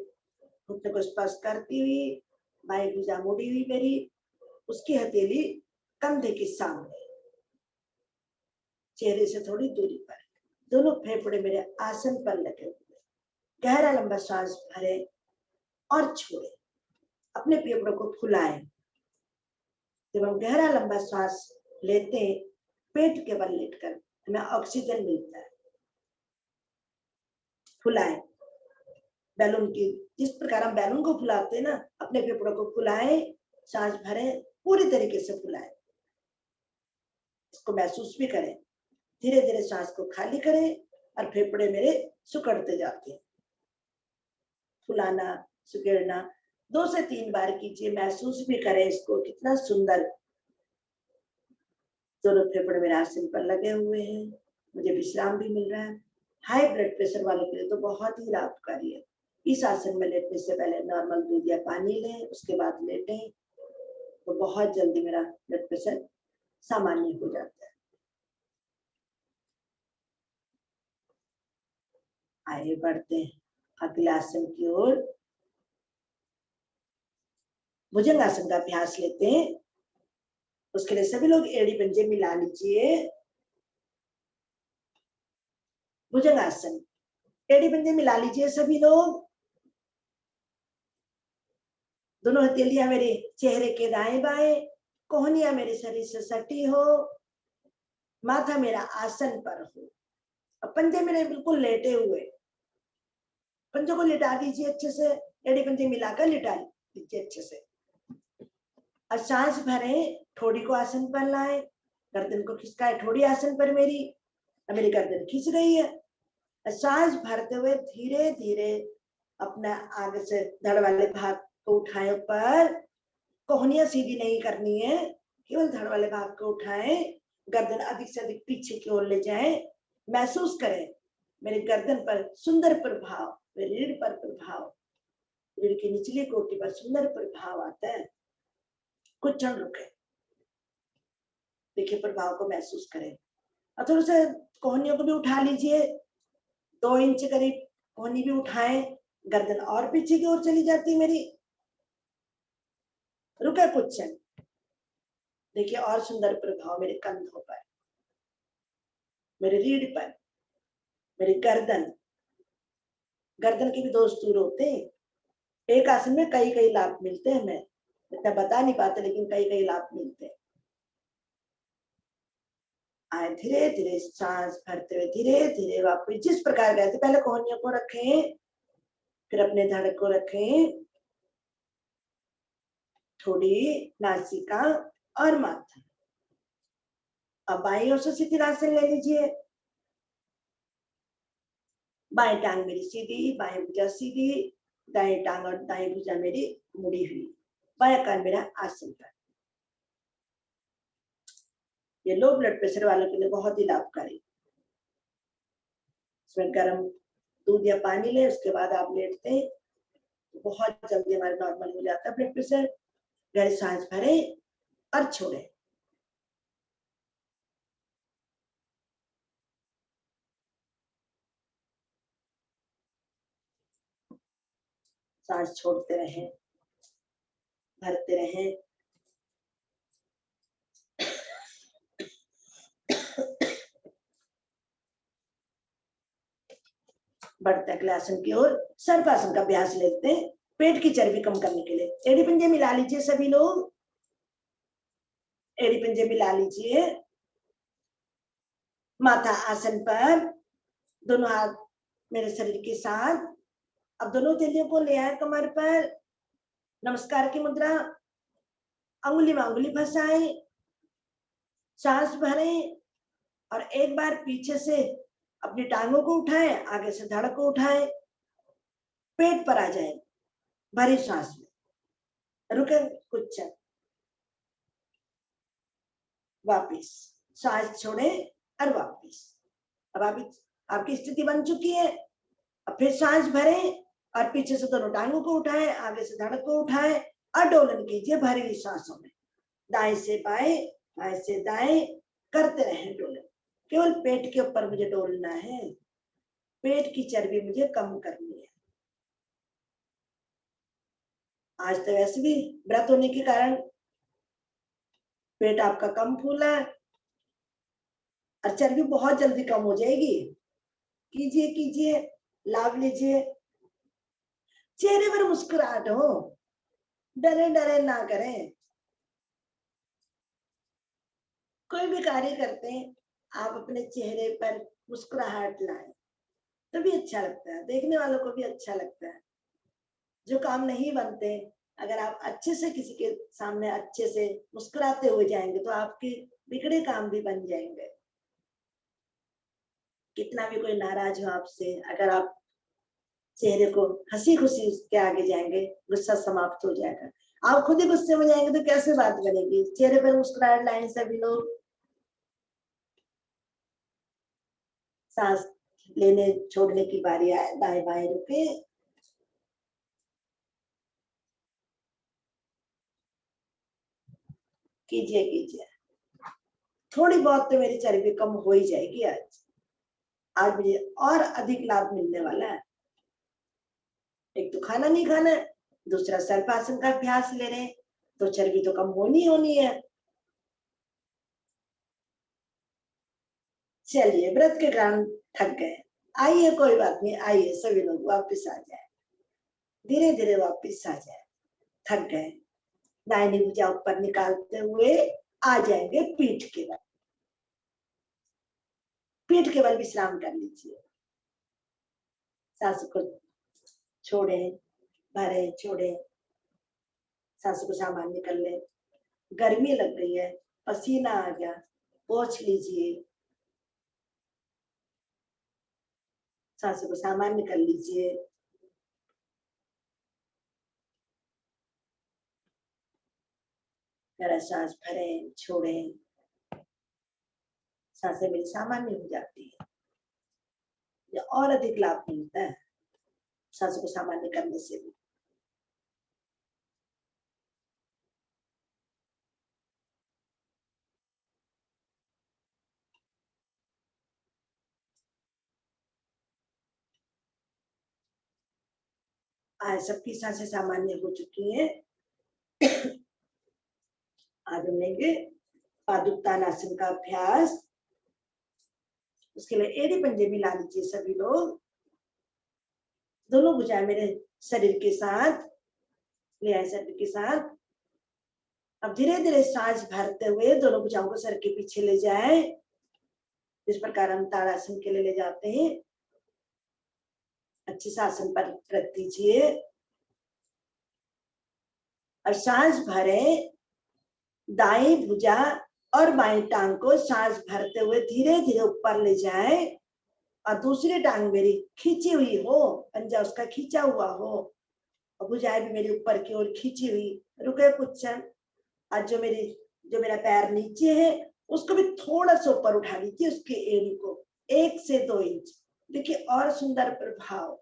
घुटने को स्पर्श करती हुई, बाएं भुजा मुड़ी हुई मेरी, उसकी हथेली कंधे के सामने, चेहरे से थोड़ी दूरी पर। दोनों फेफड़े मेरे आसन पर लगे हुए। गहरा लंबा सांस भरे और छोड़े। अपने फेफड़ों को फुलाएं। जब हम गहरा लंबा सांस लेते हैं, पेट के बल लेटकर हमें ऑक्सीजन मिलता है। फुलाएं बैलून की, जिस प्रकार हम बैलून को फुलाते हैं ना, अपने फेफड़ों को फुलाएं, सांस भरें, पूरी तरीके से फुलाएं। इसको महसूस भी करें। धीरे धीरे सांस को खाली करें और फेफड़े मेरे सुकड़ते जाते हैं। फुलाना, सुकेड़ना 2 से 3 बार कीजिए, महसूस भी करें इसको, कितना सुंदर। दोनों फेफड़े मेरे आसन पर लगे हुए हैं, मुझे विश्राम भी मिल रहा है। हाई ब्लड प्रेशर वालों के लिए तो बहुत ही लाभकारी है। इस आसन में लेटने से पहले नॉर्मल दूध या पानी लें, उसके बाद लेटें, तो बहुत जल्दी मेरा ब्लड प्रेशर सामान्य हो जाता है। आगे बढ़ते हैं अगले आसन की ओर। भुजंग आसन का अभ्यास लेते हैं। उसके लिए सभी लोग एड़ी पंजे मिला लीजिए। भुजंग आसन, एड़ी पंजे मिला लीजिए सभी लोग। दोनों हथेलियां मेरे चेहरे के दाएं बाएं, कोहनियां मेरे शरीर से सटी हो, माथा मेरा आसन पर हो, और पंजे मेरे बिल्कुल लेटे हुए। पंजों को लिटा दीजिए अच्छे से, एड़ी पंजे मिलाकर लिटा दीजिए अच्छे से। और सांस भरें, ठोड़ी को आसन पर लाएं, गर्दन को खिसकाए, ठोड़ी आसन पर मेरी, और मेरी गर्दन खिंच गई है। और सांस भरते हुए धीरे धीरे अपना आगे से धड़ वाले भाग को उठाएं ऊपर। कोहनियां सीधी नहीं करनी है, केवल धड़ वाले भाग को उठाएं। गर्दन अधिक से अधिक पीछे की ओर ले जाएं। महसूस करें मेरे गर्दन पर सुंदर प्रभाव, मेरी रीढ़ पर प्रभाव, रीढ़ की निचली कोटि पर सुंदर प्रभाव आता है। कुछ क्षण रुके, देखिए प्रभाव को महसूस करें। और थोड़ा सा कोहनियों को भी उठा लीजिए, 2 इंच करीब कोहनी भी उठाएं। गर्दन और पीछे की ओर चली जाती है मेरी। रुके कुछ क्षण, देखिए और सुंदर प्रभाव मेरे कंधों पर, मेरी रीढ़ पर, मेरी गर्दन। गर्दन के भी 2 स्तूर होते हैं। एक आसन में कई कई लाभ मिलते हैं, हमें इतना बता नहीं पाते, लेकिन कई कई लाभ मिलते हैं। आए धीरे धीरे सांस भरते हुए धीरे धीरे वापस जिस प्रकार गए थे, पहले कोहनियों को रखें, फिर अपने धड़ को रखें, थोड़ी नासिका और माथा। अब बाईं ओर से शिथिलासन ले लीजिए। बाएं टांग मेरी सीधी, बाएं भुजा सीधी, दाएं टांग और दाएं भुजा मेरी मुड़ी हुई, बायां कान मेरा आसन पर। ये लो ब्लड प्रेशर वालों के लिए बहुत ही लाभकारी। इसमें गर्म दूध या पानी ले, उसके बाद आप लेटते हैं, तो बहुत जल्दी हमारा नॉर्मल हो जाता है ब्लड प्रेशर। गहरी सांस भरें और छोड़ें। सांस छोड़ते रहें, भरते रहें। बढ़ते अगले आसन की ओर। सर्पासन का अभ्यास लेते हैं, पेट की चर्बी कम करने के लिए। एड़ी पंजे मिला लीजिए सभी लोग, एड़ी पंजे मिला लीजिए। माथा आसन पर, दोनों हाथ मेरे शरीर के साथ। अब दोनों हथेलियों को ले आए कमर पर, नमस्कार की मुद्रा, अंगुली में अंगुली फंसाएं, सांस भरें और एक बार पीछे से अपनी टांगों को उठाएं, आगे से धड़ को उठाएं, पेट पर आ जाए भरी सांस में। रुके कुछ क्षण, वापिस सांस छोड़ें और वापिस। अब आपकी स्थिति बन चुकी है। अब फिर सांस भरें और पीछे से दोनों टांगों को उठाएं, आगे से धड़ को उठाएं और डोलन कीजिए भरी हुई सांसों में। दाएं से बाएं, बाएं से दाएं करते रहें डोलन। केवल पेट के ऊपर मुझे डोलना है, पेट की चर्बी मुझे कम करनी है। आज तो वैसे भी व्रत होने के कारण पेट आपका कम फूला है और चर्बी बहुत जल्दी कम हो जाएगी। कीजिए कीजिए, लाभ लीजिए। चेहरे पर मुस्कुराहट हो, डरे डरे ना करें। कोई भी कार्य करते हैं, आप अपने चेहरे पर मुस्कुराहट लाएं, तभी अच्छा लगता है, देखने वालों को भी अच्छा लगता है। जो काम नहीं बनते, अगर आप अच्छे से किसी के सामने अच्छे से मुस्कुराते हुए जाएंगे तो आपके बिगड़े काम भी बन जाएंगे। कितना भी कोई नाराज हो आपसे, अगर आप चेहरे को हंसी खुशी के आगे जाएंगे, गुस्सा समाप्त हो जाएगा। आप खुद ही गुस्से में जाएंगे तो कैसे बात बनेगी? चेहरे पर मुस्कुराहट लाएं सभी लोग। सांस लेने छोड़ने की बारी आए, दाएं बाएं रुके। कीजिए कीजिए, थोड़ी बहुत तो मेरी चर्बी कम हो ही जाएगी आज। आज मुझे और अधिक लाभ मिलने वाला है। एक तो खाना नहीं खाना है, दूसरा सर्पासन का अभ्यास ले रहे हैं, तो चर्बी तो कम होनी होनी है। चलिए, व्रत के कारण थक गए, आइए कोई बात नहीं, आइए सभी लोग वापस आ जाए, धीरे धीरे वापस आ जाए। थक गए, दाहिनी भुजा ऊपर निकालते हुए आ जाएंगे पीठ के बल। पीठ के बल विश्राम कर लीजिए। सांस को छोड़े, भरे, छोड़े, सांस को सामान्य कर ले। गर्मी लग गई है, पसीना आ गया, पोंछ लीजिए, सांस को सामान्य कर लीजिए। जरा सांस भरें, छोड़ें, सांसें मेरी सामान्य हो जाती है। ये और अधिक लाभ मिलता है सांसों को सामान्य करने से भी। आज सबकी सांसें सामान्य हो चुकी हैं। आज हम लेंगे पादुक्तानासन का अभ्यास। उसके लिए एड़ी पंजे मिला लीजिए सभी लोग। दोनों भुजाएं मेरे शरीर के साथ ले आए, शरीर के साथ। अब धीरे धीरे सांस भरते हुए दोनों भुजाओं को सर के पीछे ले जाए, इस प्रकार हम ताड़ासन के लिए ले जाते हैं। अच्छे से आसन पर रख दीजिए और सांस भरें। दाएं भुजा और बाएं टांग को सांस भरते हुए धीरे धीरे ऊपर ले जाएं और दूसरी टांग मेरी खींची हुई हो, पंजा उसका खींचा हुआ हो और भुजाएं भी मेरी ऊपर की ओर खींची हुई। रुके कुछ क्षण। आज जो मेरा पैर नीचे है उसको भी थोड़ा सा ऊपर उठा लीजिए, उसके एड़ी को 1 से 2 इंच। देखिए और सुंदर प्रभाव।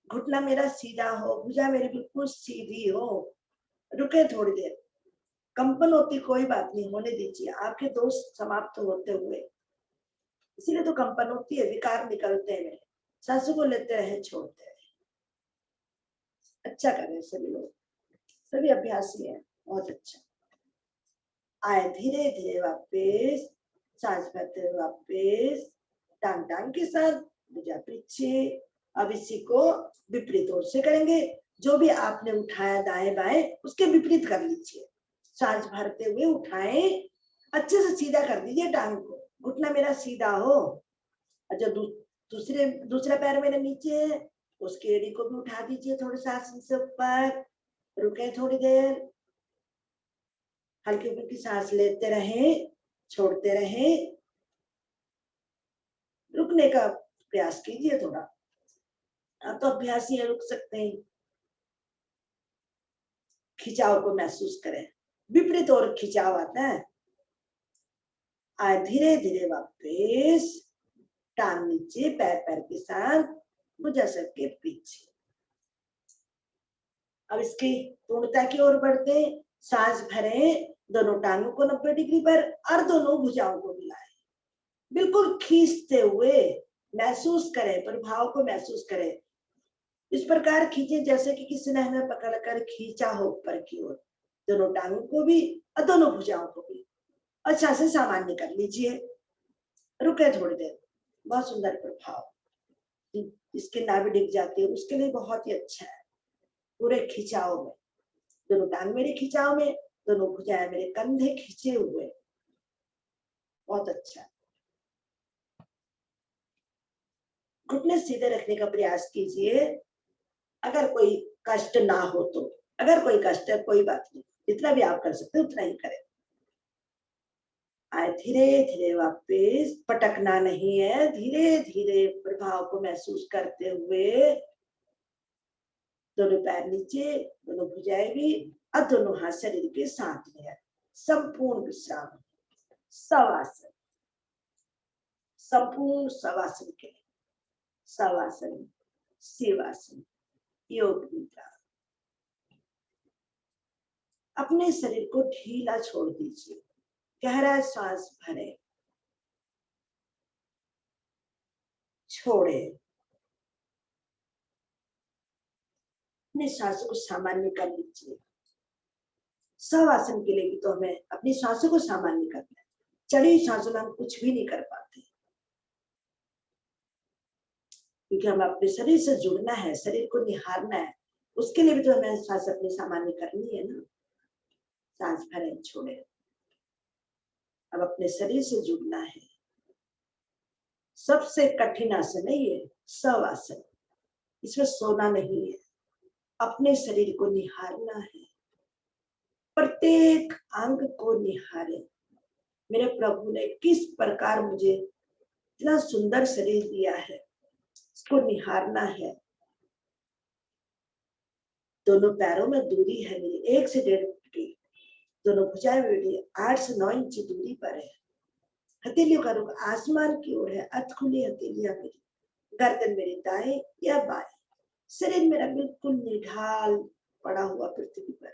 घुटना मेरा सीधा हो, भुजा मेरी बिल्कुल सीधी हो। रुके थोड़ी देर, कंपन होती कोई बात नहीं, होने दीजिए, आपके दोष समाप्त होते हुए। इसीलिए तो कंपन होती है, विकार निकलते हैं। सांसों को लेते रहे, छोड़ते रहे। अच्छा कर रहे सभी लोग, सभी अभ्यासी है, बहुत अच्छा। आए धीरे धीरे वापस, सांस भरते हुए वापस, टांग टांग के साथ, भुजा पीछे। अब इसी को विपरीत ओर से करेंगे। जो भी आपने उठाया दाएं बाएं उसके विपरीत कर लीजिए। सांस भरते हुए उठाएं, अच्छे से सीधा कर दीजिए टांग को, घुटना मेरा सीधा हो। और जो दूसरा पैर मेरे नीचे है उसकी एड़ी को भी उठा दीजिए थोड़े सा आसन से ऊपर। रुके थोड़ी देर, हल्की फुल्की सांस लेते रहें, छोड़ते रहें। रुकने का प्रयास कीजिए थोड़ा, आप तो अभ्यासी है, रुक सकते हैं। खिंचाव को महसूस करें, विपरीत और खिंचाव आता है। आज धीरे धीरे वापस, टांग नीचे, पैर पैर के साथ, भुजा सर के पीछे। अब इसकी पूर्णता की ओर बढ़ते, सांस भरें, दोनों टांगों को 90 डिग्री पर और दोनों भुजाओं को मिलाएं, बिल्कुल खींचते हुए महसूस करें, प्रभाव को महसूस करें। इस प्रकार खींचे जैसे कि किसी ने हमें पकड़कर खींचा हो ऊपर की ओर, दोनों टांगों को भी और दोनों भुजाओं को भी। अच्छा से सामान्य कर लीजिए। रुके थोड़ी देर, बहुत सुंदर प्रभाव। इसकी नाभि डिग जाती है, उसके लिए बहुत ही अच्छा है। पूरे खिंचाव में, दोनों टांग मेरे खिंचाव में, दोनों भुजाएं मेरे कंधे खींचे हुए, बहुत अच्छा है। घुटने सीधे रखने का प्रयास कीजिए। अगर कोई कष्ट ना हो तो, अगर कोई कष्ट है कोई बात नहीं, जितना भी आप कर सकते उतना ही करें। आए धीरे धीरे वापस, पटकना नहीं है, धीरे धीरे प्रभाव को महसूस करते हुए दोनों पैर नीचे, दोनों भुजाएं भी, और दोनों हाथ शरीर के साथ में है। संपूर्ण विश्राम, शवासन, संपूर्ण शवासन के लिए, शवासन, शिवासन, योग निद्रा। अपने शरीर को ढीला छोड़ दीजिए, गहरा सांस भरे, छोड़े, अपने सांसों को सामान्य कर लीजिए। शवासन के लिए भी तो हमें अपनी सांसों को सामान्य करना है। चढ़ी सांसों में हम कुछ भी नहीं कर पाते, क्योंकि हम अपने शरीर से जुड़ना है, शरीर को निहारना है, उसके लिए भी तो हमें सांस अपनी सामान्य करनी है ना। सांस भरे, छोड़े, अब अपने शरीर से जुड़ना है। सबसे कठिन आसन है ये शवासन, इसमें सोना नहीं है, अपने शरीर को निहारना है, प्रत्येक अंग को निहारे। मेरे प्रभु ने किस प्रकार मुझे इतना सुंदर शरीर दिया है, इसको निहारना है। दोनों पैरों में दूरी है मेरी 1 से 1.5 फुट की, दोनों भुजाएं मेरी 8 से 9 इंच दूरी पर है। हथेलियों का रुख आसमान की ओर है, अध खुली हथेलियां मेरी, गर्दन मेरी दाएं या बाएं, शरीर मेरा बिल्कुल निढाल पड़ा हुआ पृथ्वी पर।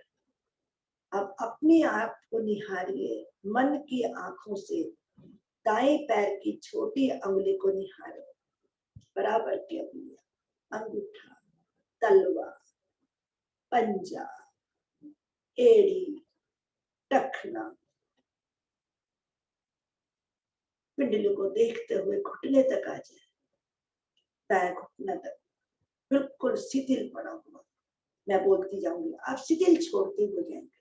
अब अपने आप को निहारिए, मन की आंखों से दाएं पैर की छोटी अंगुली को निहारो, बराबर की अंगुलियां, अंगूठा, तलवा, पंजा, एड़ी, टखना, पिंडली को देखते हुए घुटने तक आ जाए, दाएं घुटना तक बिल्कुल शिथिल पड़ा हुआ। मैं बोलती जाऊंगी, आप शिथिल छोड़ते हो जाएंगे,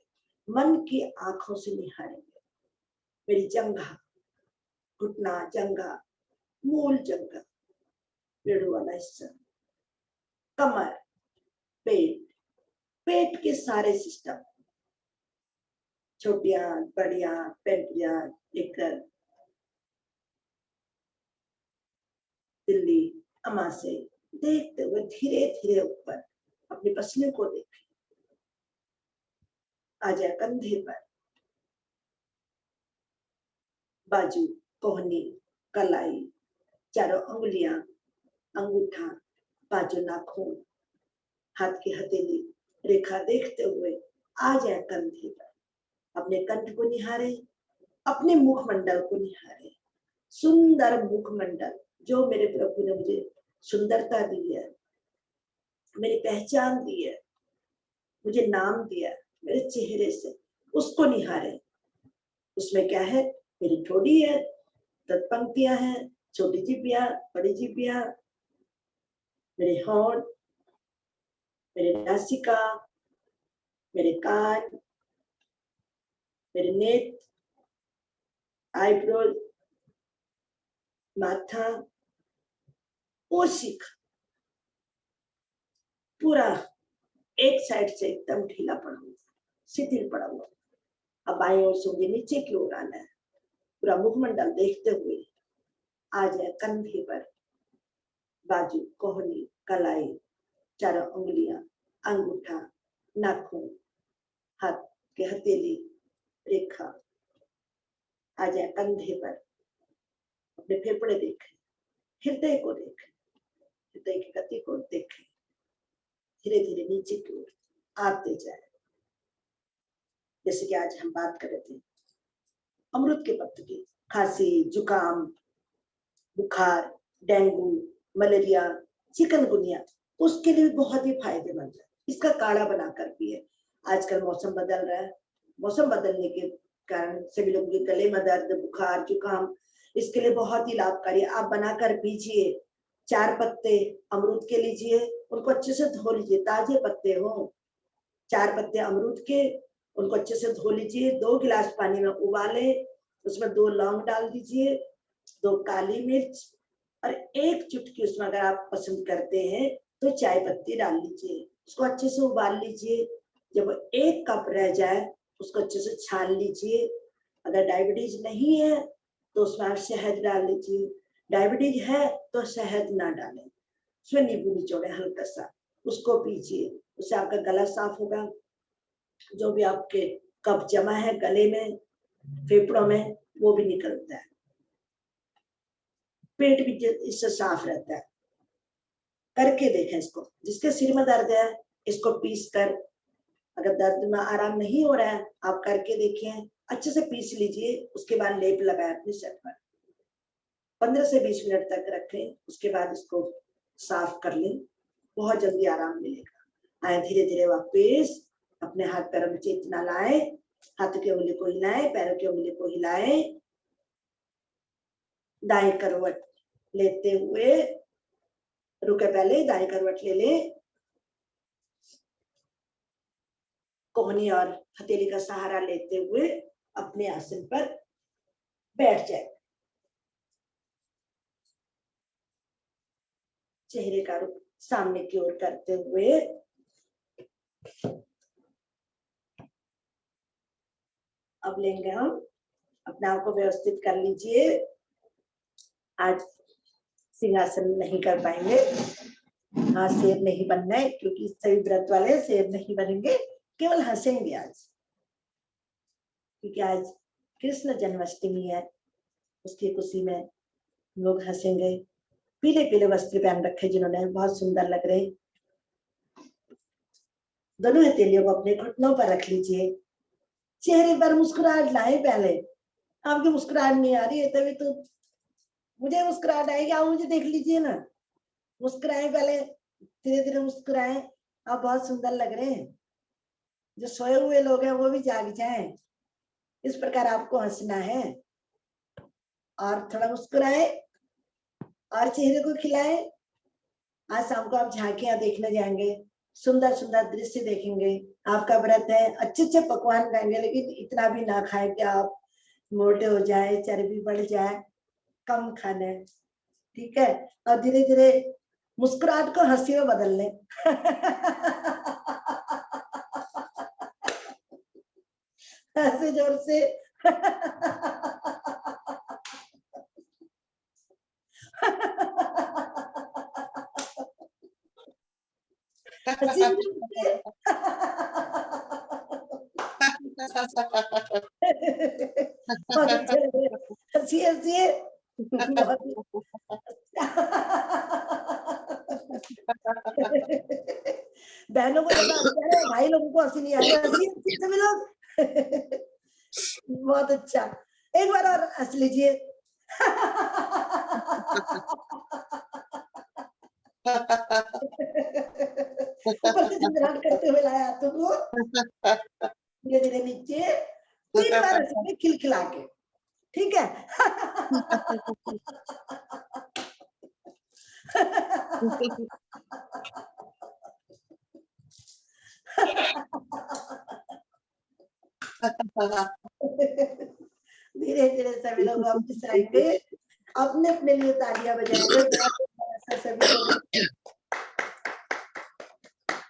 मन की आंखों से निहारेंगे। मेरी जंघा, घुटना, जंघा, मूल जंघा, रीढ़ वाला हिस्सा, कमर, पेट, पेट के सारे सिस्टम, छोटियां, बड़ियां, पेंटियां, लेकर दिल्ली, अमाशय, देखते हुए धीरे धीरे ऊपर अपने पसीने को देखें। आ जाए कंधे पर, बाजू, कोहनी, कलाई, चारों अंगुलियां, अंगूठा, बाजू नाखून, हाथ की हथेली, रेखा देखते हुए आ जाए कंधे पर। अपने कंठ को निहारे, अपने मुखमंडल को निहारे। सुंदर मुखमंडल जो मेरे प्रभु ने मुझे सुंदरता दी है, मेरी पहचान दी है, मुझे नाम दिया मेरे चेहरे से, उसको निहारे। उसमें क्या है, मेरी ठोड़ी है, तत्पंक्तियां हैं, छोटी जीभियां, बड़ी जीभियां, मेरे होंठ, मेरे नासिका, मेरे कान, मेरे नेत्र, आईब्रो, माथा, ओशिक, पूरा एक साइड से एकदम ढीला पड़ा हुआ, शिथिल पड़ा हुआ। अब बाएं ओर से नीचे की ओर आना है, पूरा मुखमंडल देखते हुए आ जाए कंधे पर, बाजू, कोहनी, कलाई, चारों उंगलियां, अंगूठा, नाखून, हाथ के हथेली, रेखा, आ जाए कंधे पर। अपने फेफड़े देखें, हृदय को देखें, हृदय की गति को देखें, धीरे धीरे नीचे की ओर आते जाए। जैसे कि आज हम बात कर रहे थे अमृत के पत्ते की, खांसी, जुकाम, बुखार, डेंगू, मलेरिया, चिकनगुनिया, उसके लिए बहुत ही फायदेमंद है। इसका काढ़ा बनाकर पिए। आजकल मौसम बदल रहा है, मौसम बदलने के कारण सभी लोगों के गले में दर्द, बुखार, जुकाम, इसके लिए बहुत ही लाभकारी। आप बनाकर पीजिए, 4 पत्ते अमरूद के लीजिए, उनको अच्छे से धो लीजिए, ताजे पत्ते हो। 4 पत्ते अमरूद के, उनको अच्छे से धो लीजिए, 2 गिलास पानी में उबालें, उसमें 2 लौंग डाल दीजिए, 2 काली मिर्च और 1 चुटकी उसमें अगर आप पसंद करते हैं तो चाय पत्ती डाल लीजिए। उसको अच्छे से उबाल लीजिए। जब 1 कप रह जाए उसको अच्छे से छान लीजिए। अगर डायबिटीज नहीं है तो उसमें आप शहद डाल लीजिए, डायबिटीज है तो शहद ना डालें, उसमें नींबू निचोड़े हल्का सा, उसको पीजिए, उससे आपका गला साफ होगा, जो भी आपके कफ जमा है गले में, फेफड़ों में, वो भी निकलता है, पेट भी इससे साफ रहता है। करके देखें इसको। जिसके सिर में दर्द है इसको पीस कर, अगर दर्द में आराम नहीं हो रहा है आप करके देखें, अच्छे से पीस लीजिए, उसके बाद लेप लगाए अपने सर पर, 15 से 20 मिनट तक रखें, उसके बाद इसको साफ कर लें, बहुत जल्दी आराम मिलेगा। आए धीरे धीरे वापस अपने हाथ पैरों में चेतना लाए, हाथ की उंगली को हिलाएं, पैरों की उंगली को हिलाएं, दाएं करवट लेते हुए रुके, पहले दाएं करवट ले लें, कोहनी और हथेली का सहारा लेते हुए अपने आसन पर बैठ जाए। चेहरे का रुख सामने की ओर करते हुए अब लेंगे हम, अपने आप को व्यवस्थित कर लीजिए। आज सिंहासन नहीं कर पाएंगे, हाँ शेर नहीं बनना है, क्योंकि सभी व्रत वाले शेर नहीं बनेंगे, केवल हंसेंगे आज, क्योंकि आज कृष्ण जन्माष्टमी है, उसकी खुशी में लोग हंसेंगे। पीले पीले वस्त्र पहन रखे जिन्होंने, बहुत सुंदर लग रहे। दोनों हथेलियों को अपने घुटनों पर रख लीजिए, चेहरे पर मुस्कुराहट लाए। पहले आपकी मुस्कुराहट नहीं आ रही है, तभी तो मुझे मुस्कुराहट आएगी, आप मुझे देख लीजिए ना, मुस्कुराए, पहले धीरे धीरे मुस्कुराए, आप बहुत सुंदर लग रहे हैं। जो सोए हुए लोग हैं वो भी जाग जाएं, इस प्रकार आपको हंसना है। और थोड़ा मुस्कुराए और चेहरे को खिलाए। आज शाम को आप झांकियां देखने जाएंगे, सुंदर सुंदर दृश्य देखेंगे। आपका व्रत है, अच्छे अच्छे पकवान खाएंगे, लेकिन इतना भी ना खाए कि आप मोटे हो जाए, चर्बी बढ़ जाए, कम खाना है, ठीक है। और धीरे धीरे मुस्कुराहट को हंसी में बदल लें। ऐसे जोर से हंसी हंसी बहनों को ज्यादा हंसी आ रहा है, भाई लोगों को हंसी नहीं आ रही, हंसी हंसी सभी लोग। बहुत अच्छा, एक बार और हंस लीजिए। ऊपर से चंद्रहाट करते हुए लाया हाथों को धीरे धीरे नीचे, 3 बार हंसेंगे खिलखिला के, ठीक है। धीरे धीरे सभी लोग वापस आएंगे, अपने अपने लिए तालियां बजाएंगे। सभी को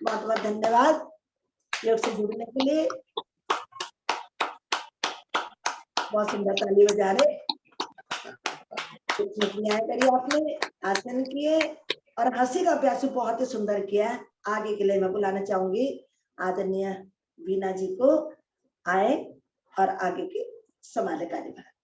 बहुत बहुत धन्यवाद योग से जुड़ने के लिए, बहुत सुंदर ताली बजा रहे। न्याय करिए, आपने आसन किए और हंसी का अभ्यास बहुत ही सुंदर किया। आगे के लिए मैं बुलाना चाहूंगी आदरणीय वीना जी को, आए और आगे की संभाले कार्यभार।